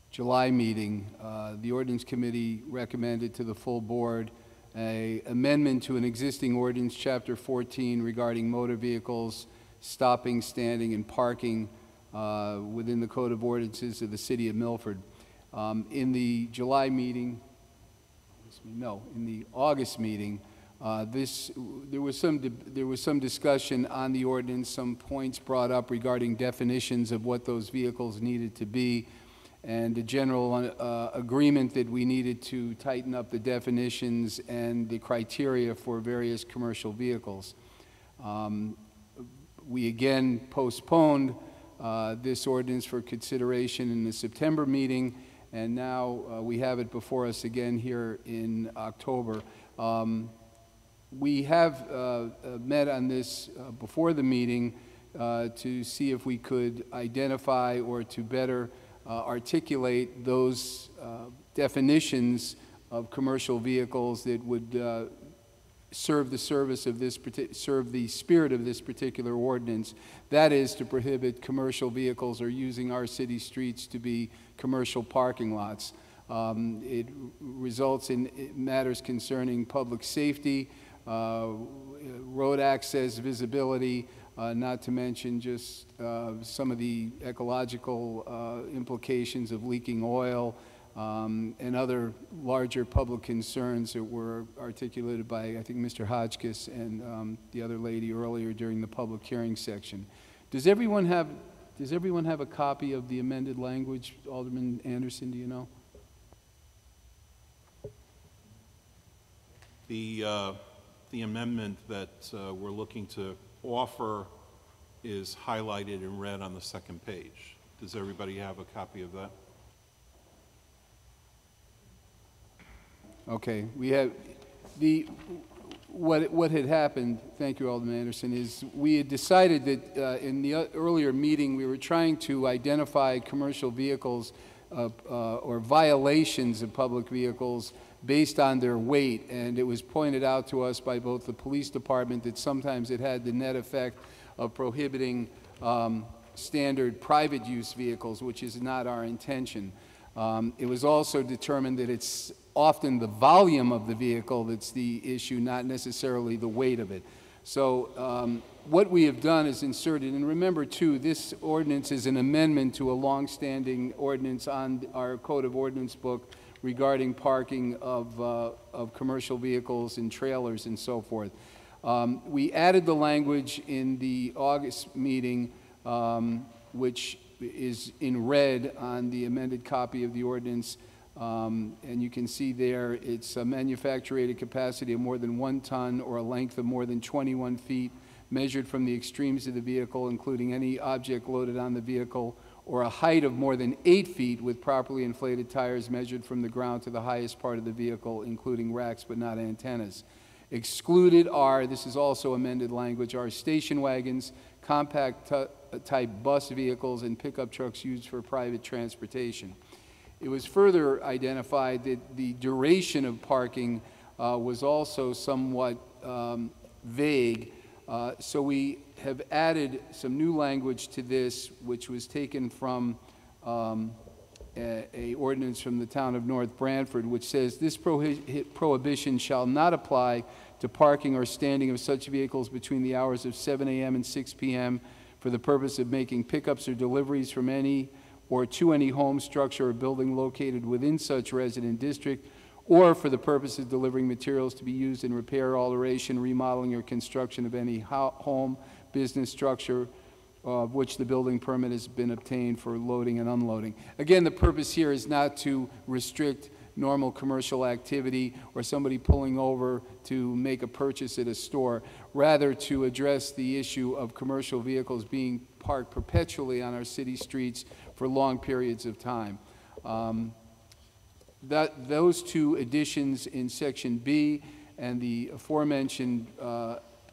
July meeting, the Ordinance Committee recommended to the full board an amendment to an existing ordinance, Chapter 14, regarding motor vehicles, stopping, standing, and parking within the Code of Ordinances of the City of Milford. In the July meeting, in the August meeting, there was some discussion on the ordinance, some points brought up regarding definitions of what those vehicles needed to be, and a general agreement that we needed to tighten up the definitions and the criteria for various commercial vehicles. We again postponed this ordinance for consideration in the September meeting, and now we have it before us again here in October. We have met on this before the meeting to see if we could identify or to better articulate those definitions of commercial vehicles that would serve the service of this serve the spirit of this particular ordinance. That is to prohibit commercial vehicles or using our city streets to be commercial parking lots. It results in matters concerning public safety, road access, visibility, not to mention just some of the ecological implications of leaking oil and other larger public concerns that were articulated by, I think, Mr. Hodgkiss and the other lady earlier during the public hearing section. Does everyone have a copy of the amended language? Alderman Anderson, do you know? The amendment that we're looking to offer is highlighted in red on the second page. Does everybody have a copy of that? Okay, we have what had happened, thank you, Alderman Anderson, is we had decided that in the earlier meeting we were trying to identify commercial vehicles or violations of public vehicles based on their weight, and it was pointed out to us by both the police department that sometimes it had the net effect of prohibiting standard private use vehicles, which is not our intention. It was also determined that it's often the volume of the vehicle that's the issue, not necessarily the weight of it. So what we have done is inserted, and remember too, this ordinance is an amendment to a long-standing ordinance on our Code of Ordinance book regarding parking of commercial vehicles and trailers and so forth. We added the language in the August meeting, which is in red on the amended copy of the ordinance, and you can see there it's a manufactured capacity of more than 1 ton or a length of more than 21 feet measured from the extremes of the vehicle, including any object loaded on the vehicle, or a height of more than 8 feet with properly inflated tires measured from the ground to the highest part of the vehicle, including racks but not antennas. Excluded are, this is also amended language, are station wagons, compact type bus vehicles, and pickup trucks used for private transportation. It was further identified that the duration of parking was also somewhat vague. So we have added some new language to this, which was taken from a ordinance from the town of North Branford, which says this prohibition shall not apply to parking or standing of such vehicles between the hours of 7 a.m. and 6 p.m. for the purpose of making pickups or deliveries from any or to any home, structure, or building located within such resident district, or for the purpose of delivering materials to be used in repair, alteration, remodeling, or construction of any home, business structure of which the building permit has been obtained for loading and unloading. Again, the purpose here is not to restrict normal commercial activity or somebody pulling over to make a purchase at a store, rather to address the issue of commercial vehicles being parked perpetually on our city streets for long periods of time. Those two additions in Section B and the aforementioned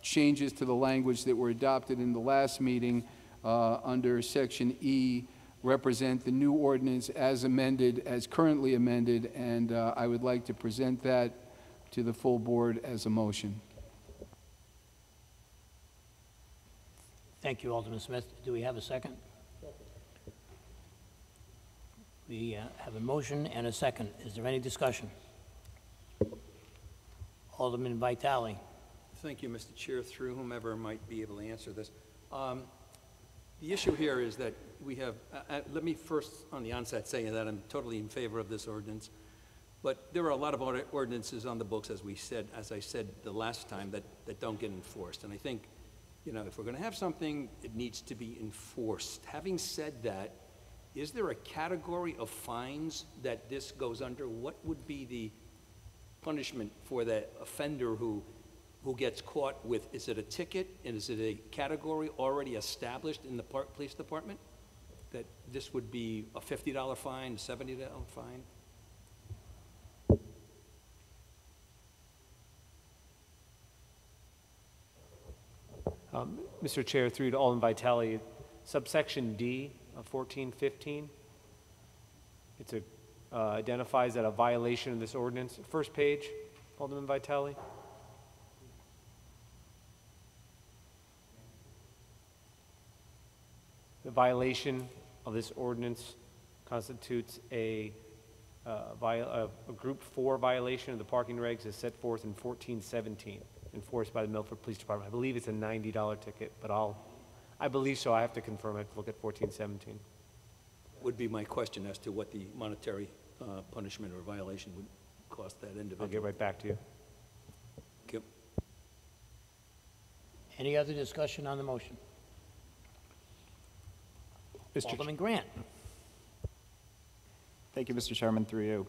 changes to the language that were adopted in the last meeting under Section E represent the new ordinance as amended, as currently amended, and I would like to present that to the full board as a motion. Thank you, Alderman Smith. Do we have a second? We have a motion and a second. Is there any discussion? Alderman Vitale. Thank you, Mr. Chair, through whomever might be able to answer this. The issue here is that we have, let me first on the onset say that I'm totally in favor of this ordinance, but there are a lot of ordinances on the books, as I said the last time, that don't get enforced. And I think, you know, if we're going to have something, it needs to be enforced. Having said that, is there a category of fines that this goes under? What would be the punishment for the offender who gets caught with, is it a ticket, and is it a category already established in the police department? That this would be a $50 fine, a $70 fine? Mr. Chair, through to Alderman Vitale, subsection D of 1415, it identifies that a violation of this ordinance. First page, Alderman Vitale. The violation of this ordinance constitutes a Group 4 violation of the parking regs as set forth in 1417, enforced by the Milford Police Department. I believe it's a $90 ticket, but I believe so. I have to confirm. I have to look at 1417. Would be my question as to what the monetary punishment or violation would cost that individual. I'll get right back to you. Thank you. Any other discussion on the motion? Alderman Grant. Thank you, Mr. Chairman, through you.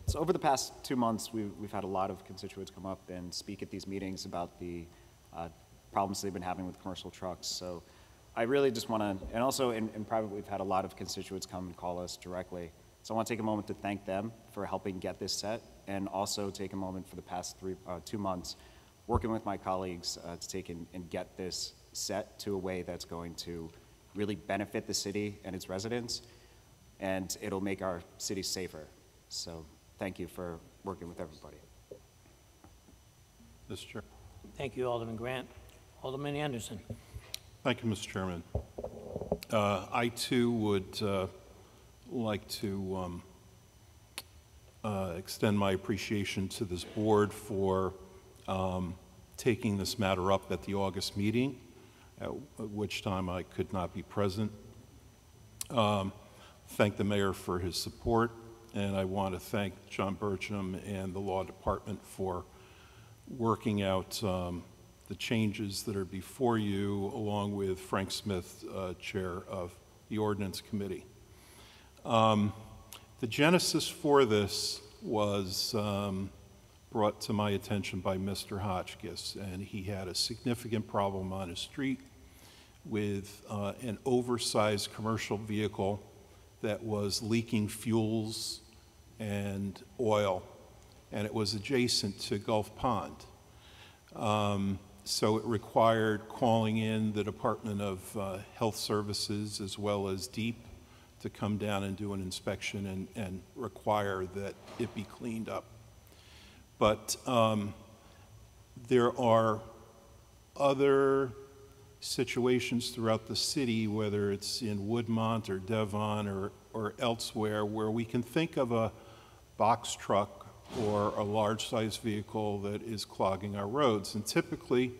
So over the past 2 months, we've had a lot of constituents come up and speak at these meetings about the problems they've been having with commercial trucks. So I really just want to, and also in private, we've had a lot of constituents come and call us directly. So I want to take a moment to thank them for helping get this set, and also take a moment for the past 2 months working with my colleagues to take and get this set to a way that's going to really benefit the city and its residents, and it'll make our city safer. So thank you for working with everybody. Mr. Chair. Thank you, Alderman Grant. Alderman Anderson. Thank you, Mr. Chairman. I too would like to extend my appreciation to this board for taking this matter up at the August meeting, at which time I could not be present. Thank the mayor for his support, and I want to thank John Burcham and the law department for working out the changes that are before you, along with Frank Smith, chair of the ordinance committee. The genesis for this was brought to my attention by Mr. Hotchkiss, and he had a significant problem on his street with an oversized commercial vehicle that was leaking fuels and oil, and it was adjacent to Gulf Pond. So it required calling in the Department of Health Services as well as DEEP to come down and do an inspection and require that it be cleaned up. But there are other situations throughout the city, whether it's in Woodmont or Devon or elsewhere, where we can think of a box truck or a large-sized vehicle that is clogging our roads. And typically,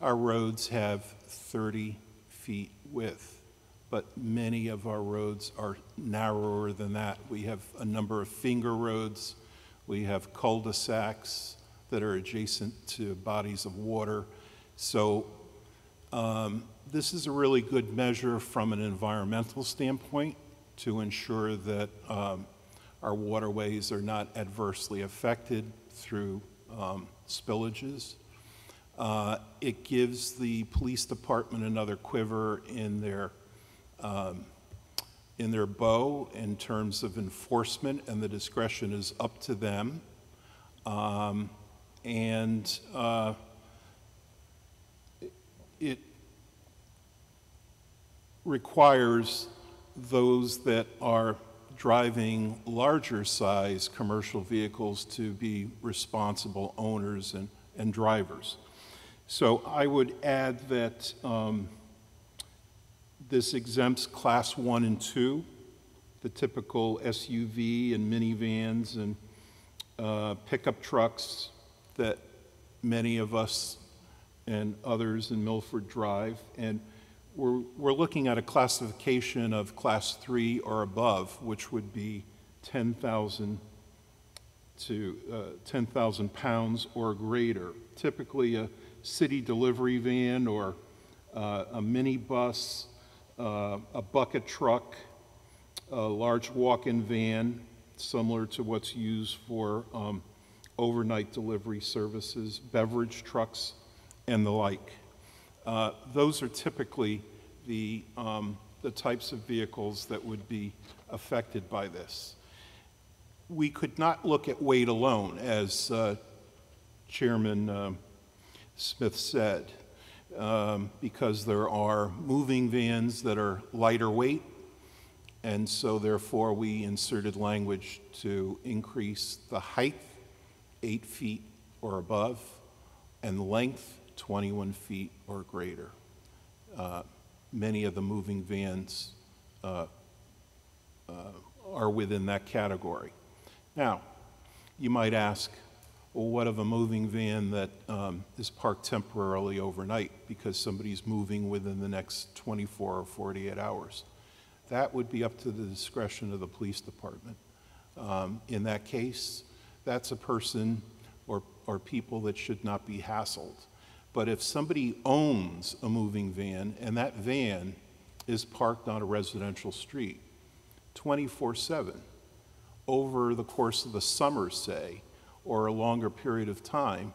our roads have 30 feet width, but many of our roads are narrower than that. We have a number of finger roads. We have cul-de-sacs that are adjacent to bodies of water. So this is a really good measure from an environmental standpoint to ensure that our waterways are not adversely affected through spillages. It gives the police department another quiver in their bow in terms of enforcement, and the discretion is up to them. It requires those that are driving larger size commercial vehicles to be responsible owners and drivers. So I would add that this exempts class 1 and 2, the typical SUV and minivans and pickup trucks that many of us and others in Milford drive. And we're looking at a classification of class 3 or above, which would be 10,000 to 10,000 pounds or greater. Typically a city delivery van or a minibus, a bucket truck, a large walk-in van, similar to what's used for overnight delivery services, beverage trucks, and the like. Those are typically the types of vehicles that would be affected by this. We could not look at weight alone, as Chairman Smith said, because there are moving vans that are lighter weight, and so therefore we inserted language to increase the height 8 feet or above and length 21 feet or greater. Many of the moving vans are within that category. Now, you might ask, well, what of a moving van that is parked temporarily overnight because somebody's moving within the next 24 or 48 hours? That would be up to the discretion of the police department. In that case, that's a person or people that should not be hassled. But if somebody owns a moving van and that van is parked on a residential street 24/7 over the course of the summer, say, or a longer period of time,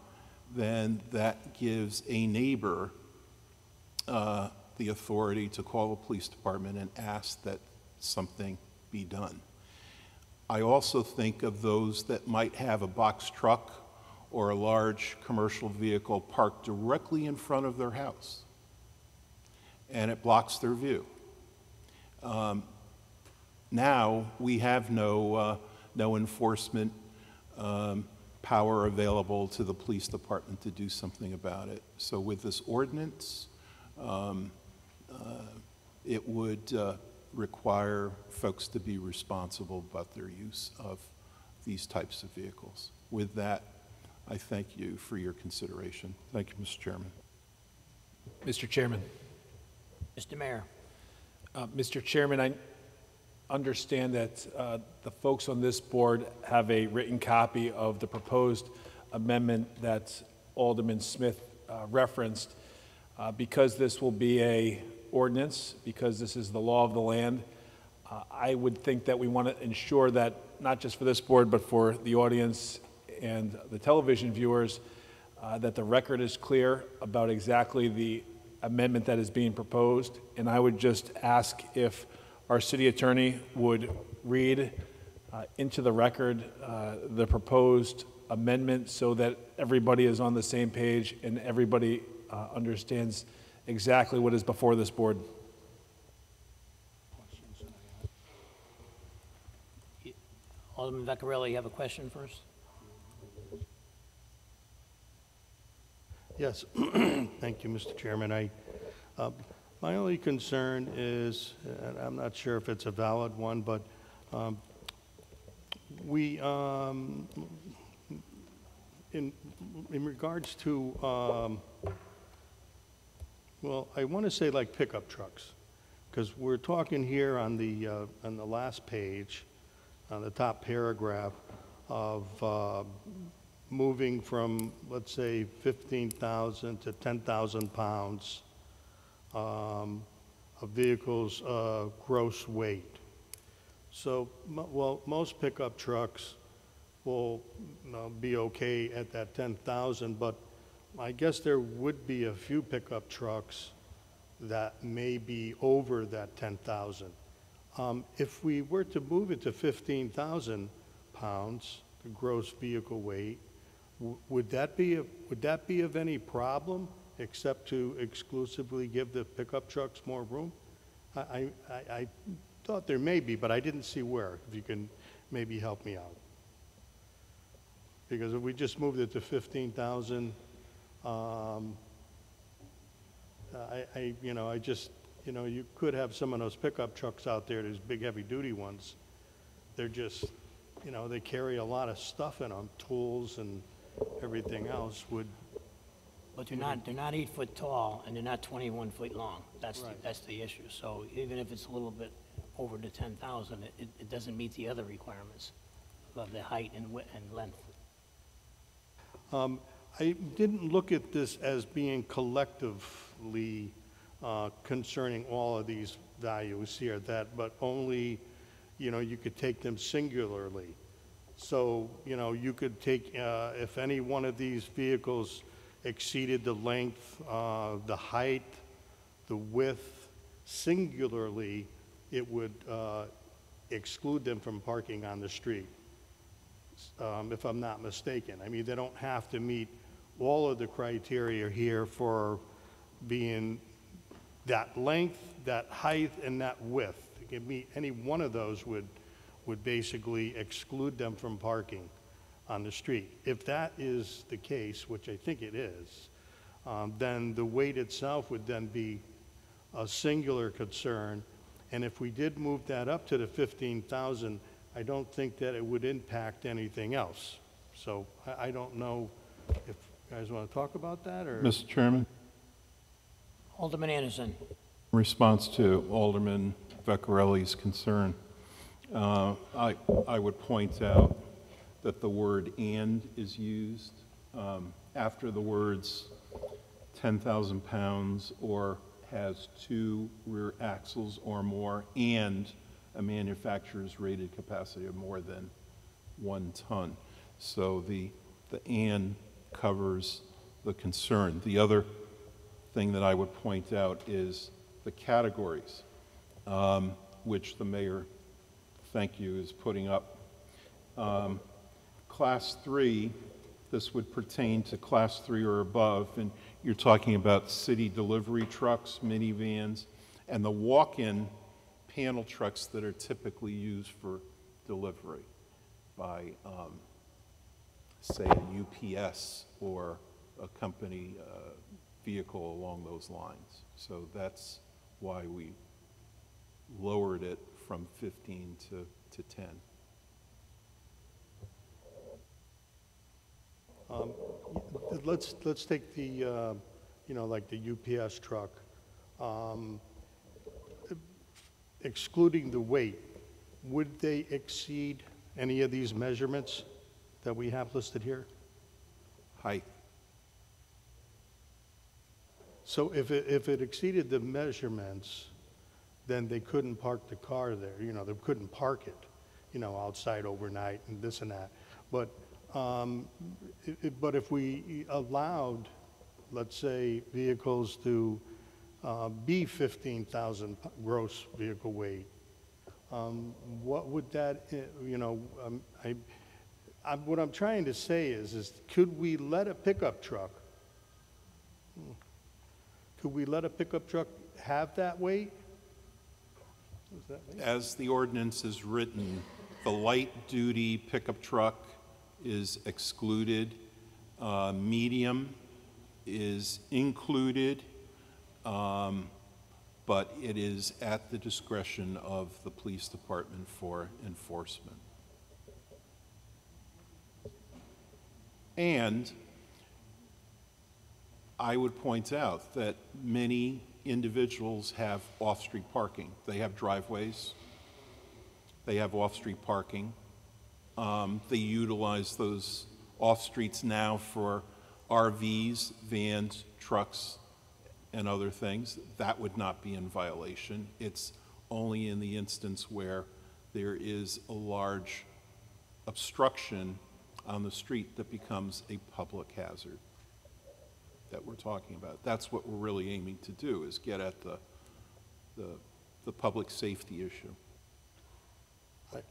then that gives a neighbor the authority to call the police department and ask that something be done. I also think of those that might have a box truck or a large commercial vehicle parked directly in front of their house, and it blocks their view. Now we have no enforcement power available to the police department to do something about it. So with this ordinance, it would require folks to be responsible about their use of these types of vehicles. With that, I thank you for your consideration. Thank you, Mr. Chairman. Mr. Chairman. Mr. Mayor. Mr. Chairman, I understand that the folks on this board have a written copy of the proposed amendment that Alderman Smith referenced. Because this will be a ordinance, because this is the law of the land, I would think that we want to ensure that, not just for this board, but for the audience and the television viewers, that the record is clear about exactly the amendment that is being proposed. And I would just ask if our city attorney would read into the record the proposed amendment so that everybody is on the same page and everybody understands exactly what is before this board. Alderman Vecchiarelli, you have a question first? Yes, thank you, Mr. Chairman. My only concern is, and I'm not sure if it's a valid one, but we, in regards to, well, I want to say like pickup trucks, because we're talking here on the last page, on the top paragraph, of moving from, let's say, 15,000 to 10,000 pounds of vehicles' gross weight. So, well, most pickup trucks will be okay at that 10,000, but I guess there would be a few pickup trucks that may be over that 10,000. If we were to move it to 15,000 pounds, the gross vehicle weight, would that be of any problem, except to exclusively give the pickup trucks more room? I thought there may be, but I didn't see where. If you can maybe help me out, because if we just moved it to 15,000, you could have some of those pickup trucks out there, those big heavy-duty ones. They're just, they carry a lot of stuff in them, tools and everything else would. But they're not 8 foot tall and they're not 21 feet long. That's the issue. So even if it's a little bit over the 10,000, it doesn't meet the other requirements of the height and width and length. I didn't look at this as being collectively concerning all of these values here, but only, you could take them singularly. So, you could take, if any one of these vehicles exceeded the length, the height, the width, singularly, it would exclude them from parking on the street, if I'm not mistaken. I mean, they don't have to meet all of the criteria here for being that length, that height, and that width. They can meet any one of those would basically exclude them from parking on the street. If that is the case, which I think it is, then the weight itself would then be a singular concern. And if we did move that up to the 15,000, I don't think that it would impact anything else. So I don't know if you guys want to talk about that, or? Mr. Chairman, Alderman Anderson. in response to Alderman Vecchiarelli's concern, I would point out that the word "and" is used after the words 10,000 pounds or has 2 rear axles or more and a manufacturer's rated capacity of more than 1 ton. So the "and" covers the concern. The other thing that I would point out is the categories, which the mayor, thank you, is putting up. Class 3, this would pertain to Class 3 or above, and you're talking about city delivery trucks, minivans, and the walk-in panel trucks that are typically used for delivery by, say, a UPS or a company vehicle along those lines. So that's why we lowered it from 15 to 10. Let's take the, like the UPS truck. Excluding the weight, would they exceed any of these measurements that we have listed here? Height. So if it exceeded the measurements, then they couldn't park the car there. They couldn't park it, outside overnight and this and that. But if we allowed, let's say, vehicles to be 15,000 gross vehicle weight, what would that, what I'm trying to say is could we let a pickup truck, have that weight? As the ordinance is written, the light-duty pickup truck is excluded. Medium is included, but it is at the discretion of the police department for enforcement. And I would point out that many individuals have off-street parking. They have driveways, they have off-street parking. They utilize those off-streets now for RVs, vans, trucks, and other things. That would not be in violation. It's only in the instance where there is a large obstruction on the street that becomes a public hazard that we're talking about. That's what we're really aiming to do, is get at the public safety issue.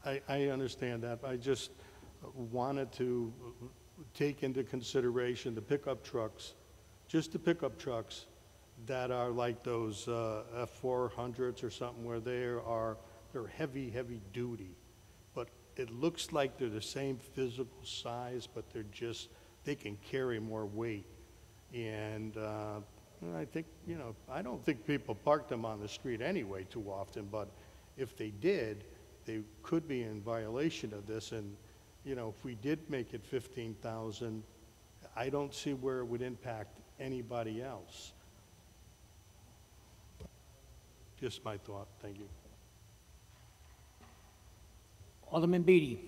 I understand that. I just wanted to take into consideration the pickup trucks, just the pickup trucks that are like those F400s or something, where they're heavy, heavy duty. But it looks like they're the same physical size, but they can carry more weight. And I think, I don't think people park them on the street anyway too often, but if they did, they could be in violation of this. And, if we did make it 15,000, I don't see where it would impact anybody else. Just my thought. Thank you. Alderman Beatty.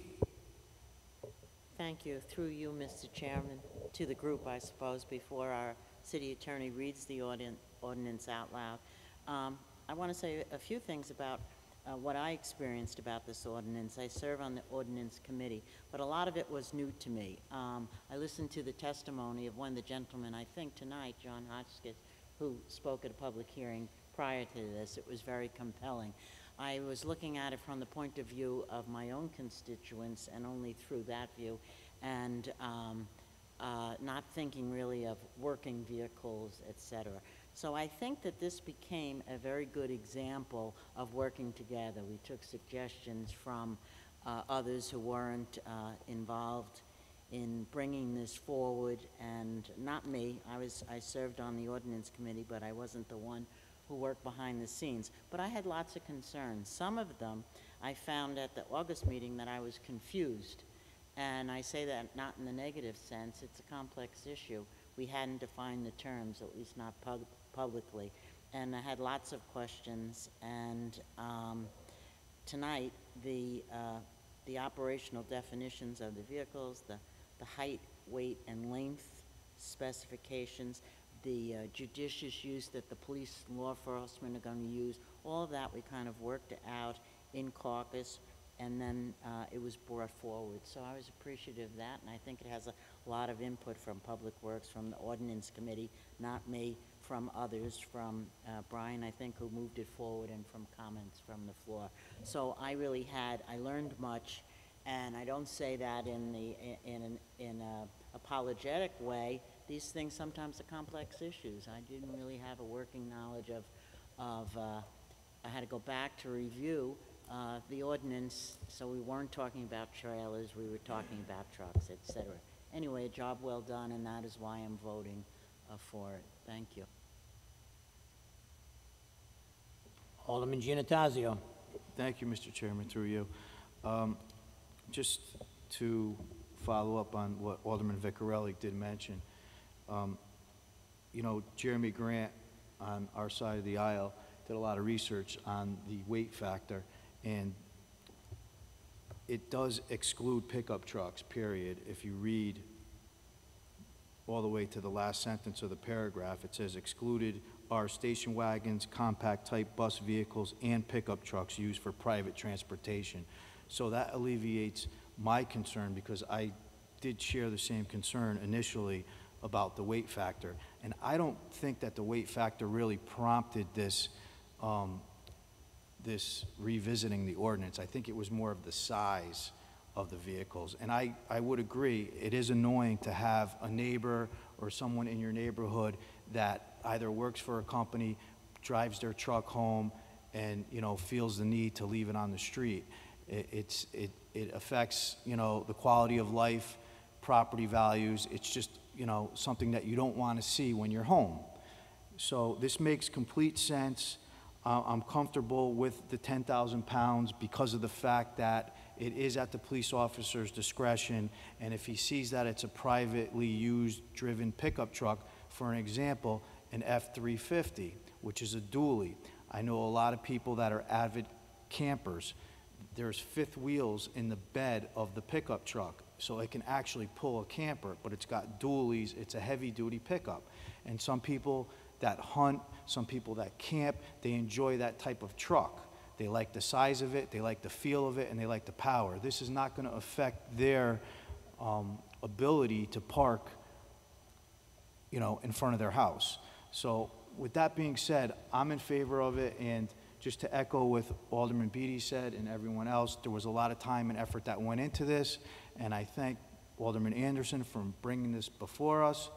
Thank you. Through you, Mr. Chairman, to the group, I suppose, before our city attorney reads the ordinance out loud. I want to say a few things about what I experienced about this ordinance. I serve on the ordinance committee, but a lot of it was new to me. I listened to the testimony of one of the gentlemen, I think tonight, John Hotchkiss, who spoke at a public hearing prior to this. It was very compelling. I was looking at it from the point of view of my own constituents, and only through that view, and not thinking really of working vehicles, et cetera. So I think that this became a very good example of working together. We took suggestions from others who weren't involved in bringing this forward, and not me. I served on the ordinance committee, but I wasn't the one who worked behind the scenes. But I had lots of concerns. Some of them I found at the August meeting that I was confused. And I say that not in the negative sense. It's a complex issue. We hadn't defined the terms, at least not publicly. And I had lots of questions. And tonight, the operational definitions of the vehicles, the height, weight, and length specifications, the judicious use that the police and law enforcement are going to use, all of that we kind of worked out in caucus, and then it was brought forward. So I was appreciative of that, and I think it has a lot of input from Public Works, from the Ordinance Committee, not me, from others, from Brian, I think, who moved it forward, and from comments from the floor. So I learned much, and I don't say that in an apologetic way. These things sometimes are complex issues. I didn't really have a working knowledge I had to go back to review the ordinance, so we weren't talking about trailers, we were talking about trucks, et cetera. Anyway, a job well done, and that is why I'm voting for it. Thank you. Alderman Giannattasio. Thank you, Mr. Chairman, through you. Just to follow up on what Alderman Vicarelli did mention, Jeremy Grant on our side of the aisle did a lot of research on the weight factor, and it does exclude pickup trucks, period. If you read all the way to the last sentence of the paragraph, it says excluded are station wagons, compact type bus vehicles, and pickup trucks used for private transportation. So that alleviates my concern, because I did share the same concern initially about the weight factor. And I don't think that the weight factor really prompted this revisiting the ordinance. I think it was more of the size of the vehicles. And I would agree, it is annoying to have a neighbor or someone in your neighborhood that either works for a company, drives their truck home, and feels the need to leave it on the street. It affects the quality of life property values. It's just, you know, something that you don't want to see when you're home. So this makes complete sense. I'm comfortable with the 10,000 pounds because of the fact that it is at the police officer's discretion, and if he sees that it's a privately used driven pickup truck, for an example, an F-350, which is a dually. I know a lot of people that are avid campers. There's fifth wheels in the bed of the pickup truck, so it can actually pull a camper, but it's got dualies. It's a heavy-duty pickup. And some people that hunt, some people that camp, they enjoy that type of truck. They like the size of it, they like the feel of it, and they like the power. This is not going to affect their ability to park, you know, in front of their house. So with that being said, I'm in favor of it, and just to echo what Alderman Beatty said and everyone else, there was a lot of time and effort that went into this, and I thank Alderman Anderson for bringing this before us.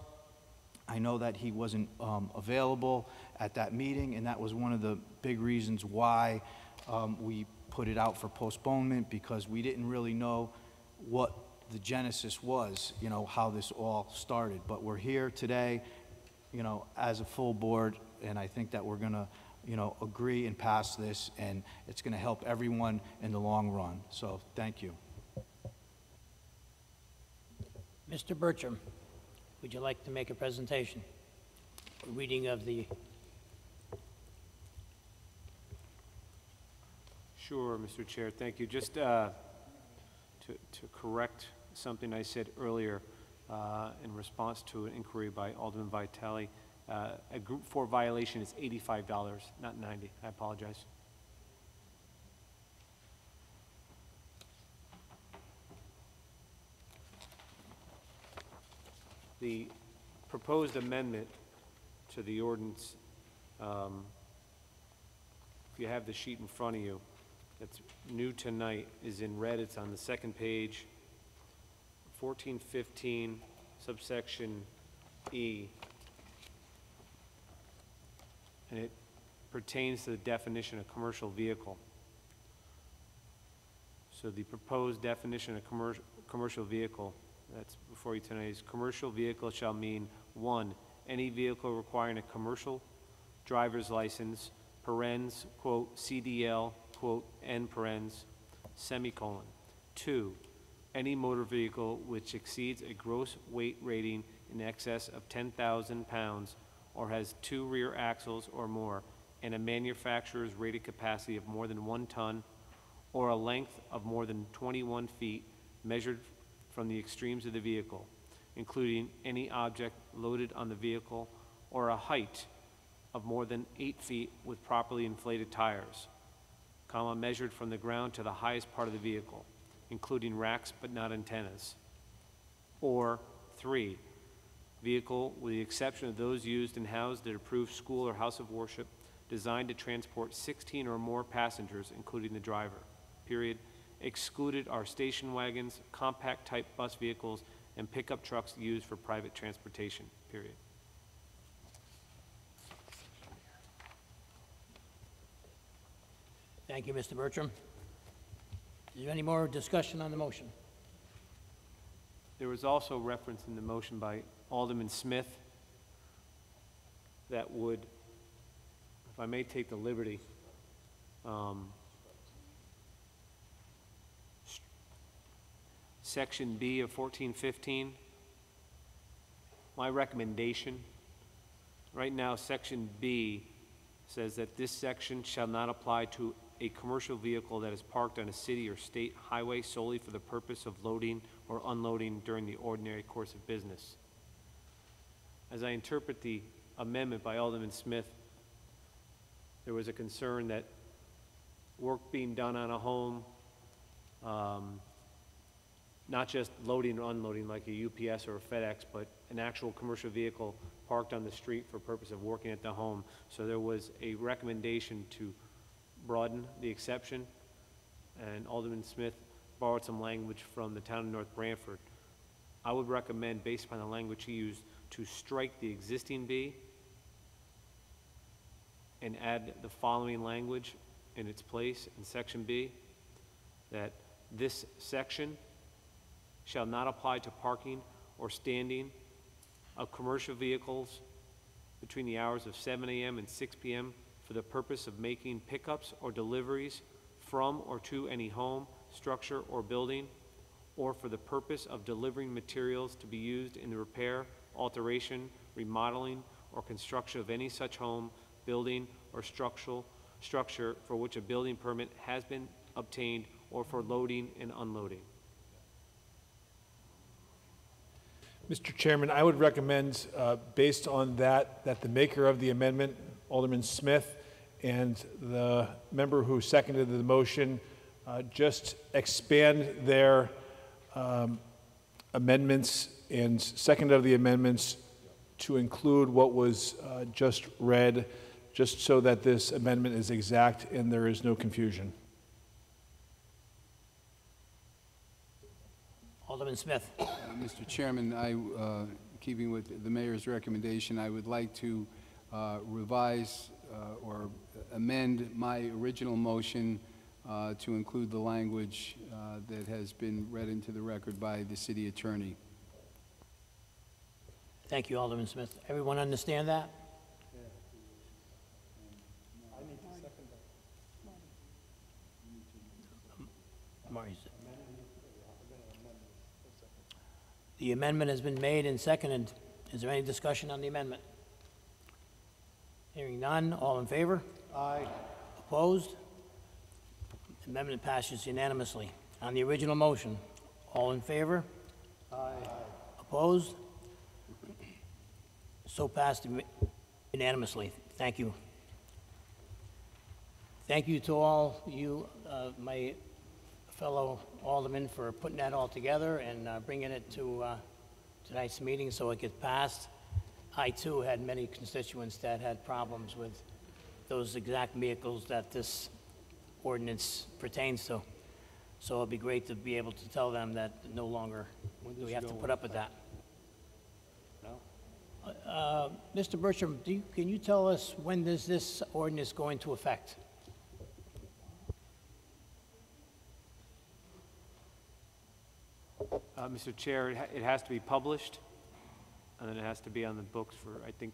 I know that he wasn't available at that meeting, and that was one of the big reasons why we put it out for postponement, because we didn't really know what the genesis was, you know, how this all started. But we're here today, you know, as a full board, and I think that we're going to, you know, agree and pass this, and it's going to help everyone in the long run. So thank you. Mr. Bertram, would you like to make a presentation? A reading of the... Sure, Mr. Chair, thank you. Just to correct something I said earlier in response to an inquiry by Alderman Vitale, a Group 4 violation is $85, not $90. I apologize. The proposed amendment to the ordinance, if you have the sheet in front of you, that's new tonight, is in red. It's on the second page, 1415, subsection E. And it pertains to the definition of commercial vehicle. So the proposed definition of commercial vehicle that's before you tonight is: commercial vehicle shall mean, 1, any vehicle requiring a commercial driver's license, parens, quote, CDL, quote, end parens, semicolon. 2, any motor vehicle which exceeds a gross weight rating in excess of 10,000 pounds or has 2 rear axles or more, and a manufacturer's rated capacity of more than 1 ton, or a length of more than 21 feet measured from the extremes of the vehicle, including any object loaded on the vehicle, or a height of more than 8 feet with properly inflated tires, comma, measured from the ground to the highest part of the vehicle, including racks but not antennas. Or 3, vehicle, with the exception of those used and housed at approved school or house of worship, designed to transport 16 or more passengers, including the driver, period. Excluded are station wagons, compact-type bus vehicles, and pickup trucks used for private transportation, period. Thank you, Mr. Bertram. Is there any more discussion on the motion? There was also reference in the motion by Alderman Smith that would, if I may take the liberty, Section B of 1415, my recommendation, right now Section B says that this section shall not apply to a commercial vehicle that is parked on a city or state highway solely for the purpose of loading or unloading during the ordinary course of business. As I interpret the amendment by Alderman Smith, there was a concern that work being done on a home, not just loading or unloading like a UPS or a FedEx, but an actual commercial vehicle parked on the street for purpose of working at the home. So there was a recommendation to broaden the exception, and Alderman Smith borrowed some language from the town of North Branford. I would recommend, based upon the language he used, to strike the existing B and add the following language in its place in Section B, that this section shall not apply to parking or standing of commercial vehicles between the hours of 7 a.m. and 6 p.m. for the purpose of making pickups or deliveries from or to any home, structure, or building, or for the purpose of delivering materials to be used in the repair, alteration, remodeling, or construction of any such home, building, or structure for which a building permit has been obtained, or for loading and unloading. Mr. Chairman, I would recommend, based on that the maker of the amendment, Alderman Smith, and the member who seconded the motion just expand their amendments and second of the amendments to include what was just read, just so that this amendment is exact and there is no confusion. Alderman Smith. Mr. Chairman, keeping with the mayor's recommendation, I would like to revise or amend my original motion to include the language that has been read into the record by the city attorney. Thank you, Alderman Smith. Everyone understand that? Marty's. The amendment has been made and seconded. Is there any discussion on the amendment? Hearing none, all in favor? Aye. Opposed? Amendment passes unanimously. On the original motion, all in favor? Aye. Opposed? So passed unanimously. Thank you. Thank you to all you, my fellow aldermen, for putting that all together and bringing it to tonight's meeting so it gets passed. I, too, had many constituents that had problems with those exact vehicles that this ordinance pertains to. So it'd be great to be able to tell them that no longer do we have to put up with that. Mr. Bertram, can you tell us when does this ordinance go into effect? Mr. Chair, it has to be published, and then it has to be on the books for, I think,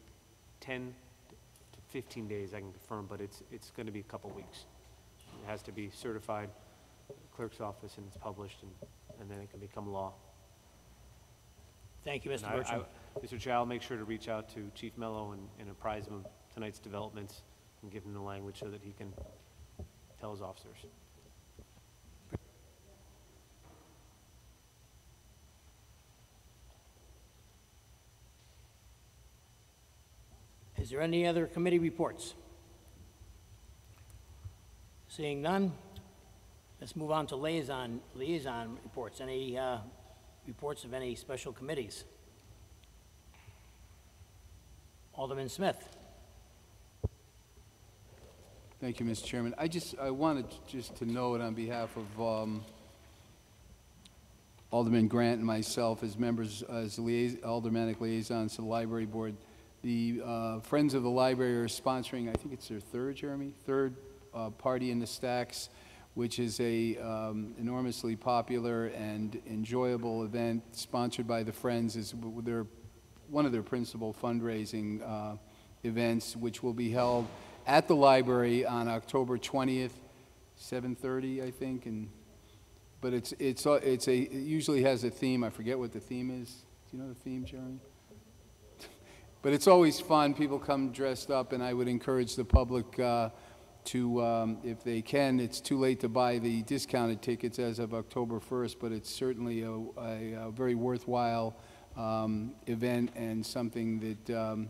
10 to 15 days, I can confirm, but it's going to be a couple weeks. It has to be certified, clerk's office, and it's published, and then it can become law. Thank you, Mr. Bertram. Mr. Chair, I'll make sure to reach out to Chief Mello and apprise him of tonight's developments and give him the language so that he can tell his officers. Is there any other committee reports? Seeing none, let's move on to liaison reports. Any reports of any special committees? Alderman Smith. Thank you, Mr. Chairman. I wanted just to note on behalf of Alderman Grant and myself as members, as aldermanic liaisons to the library board, the Friends of the Library are sponsoring, I think it's their third, Jeremy? Third Party in the Stacks, which is a enormously popular and enjoyable event sponsored by the Friends. Is one of their principal fundraising events, which will be held at the library on October 20th, 7:30, I think. But it usually has a theme. I forget what the theme is. Do you know the theme, Jeremy? But it's always fun. People come dressed up, and I would encourage the public to, if they can, it's too late to buy the discounted tickets as of October 1st, but it's certainly a very worthwhile event and something that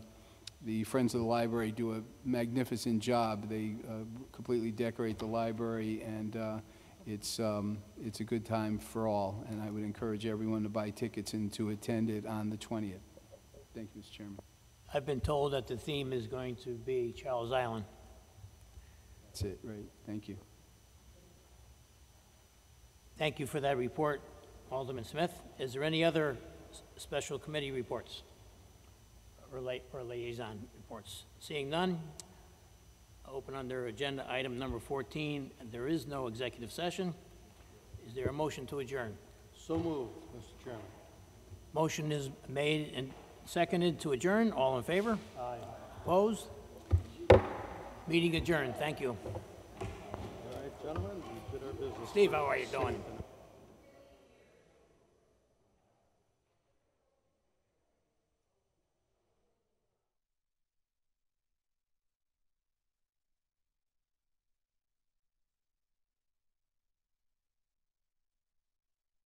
the Friends of the Library do a magnificent job. They completely decorate the library, and it's a good time for all, and I would encourage everyone to buy tickets and to attend it on the 20th. Thank you, Mr. Chairman. I've been told that the theme is going to be Charles Island. That's it, right. Thank you. Thank you for that report, Alderman Smith. Is there any other special committee reports or liaison reports? Seeing none, open under agenda item number 14. There is no executive session. Is there a motion to adjourn? So moved, Mr. Chairman. Motion is made and seconded to adjourn. All in favor? Aye. Opposed? Meeting adjourned. Thank you. All right, gentlemen, we did our business. Steve, how are you doing?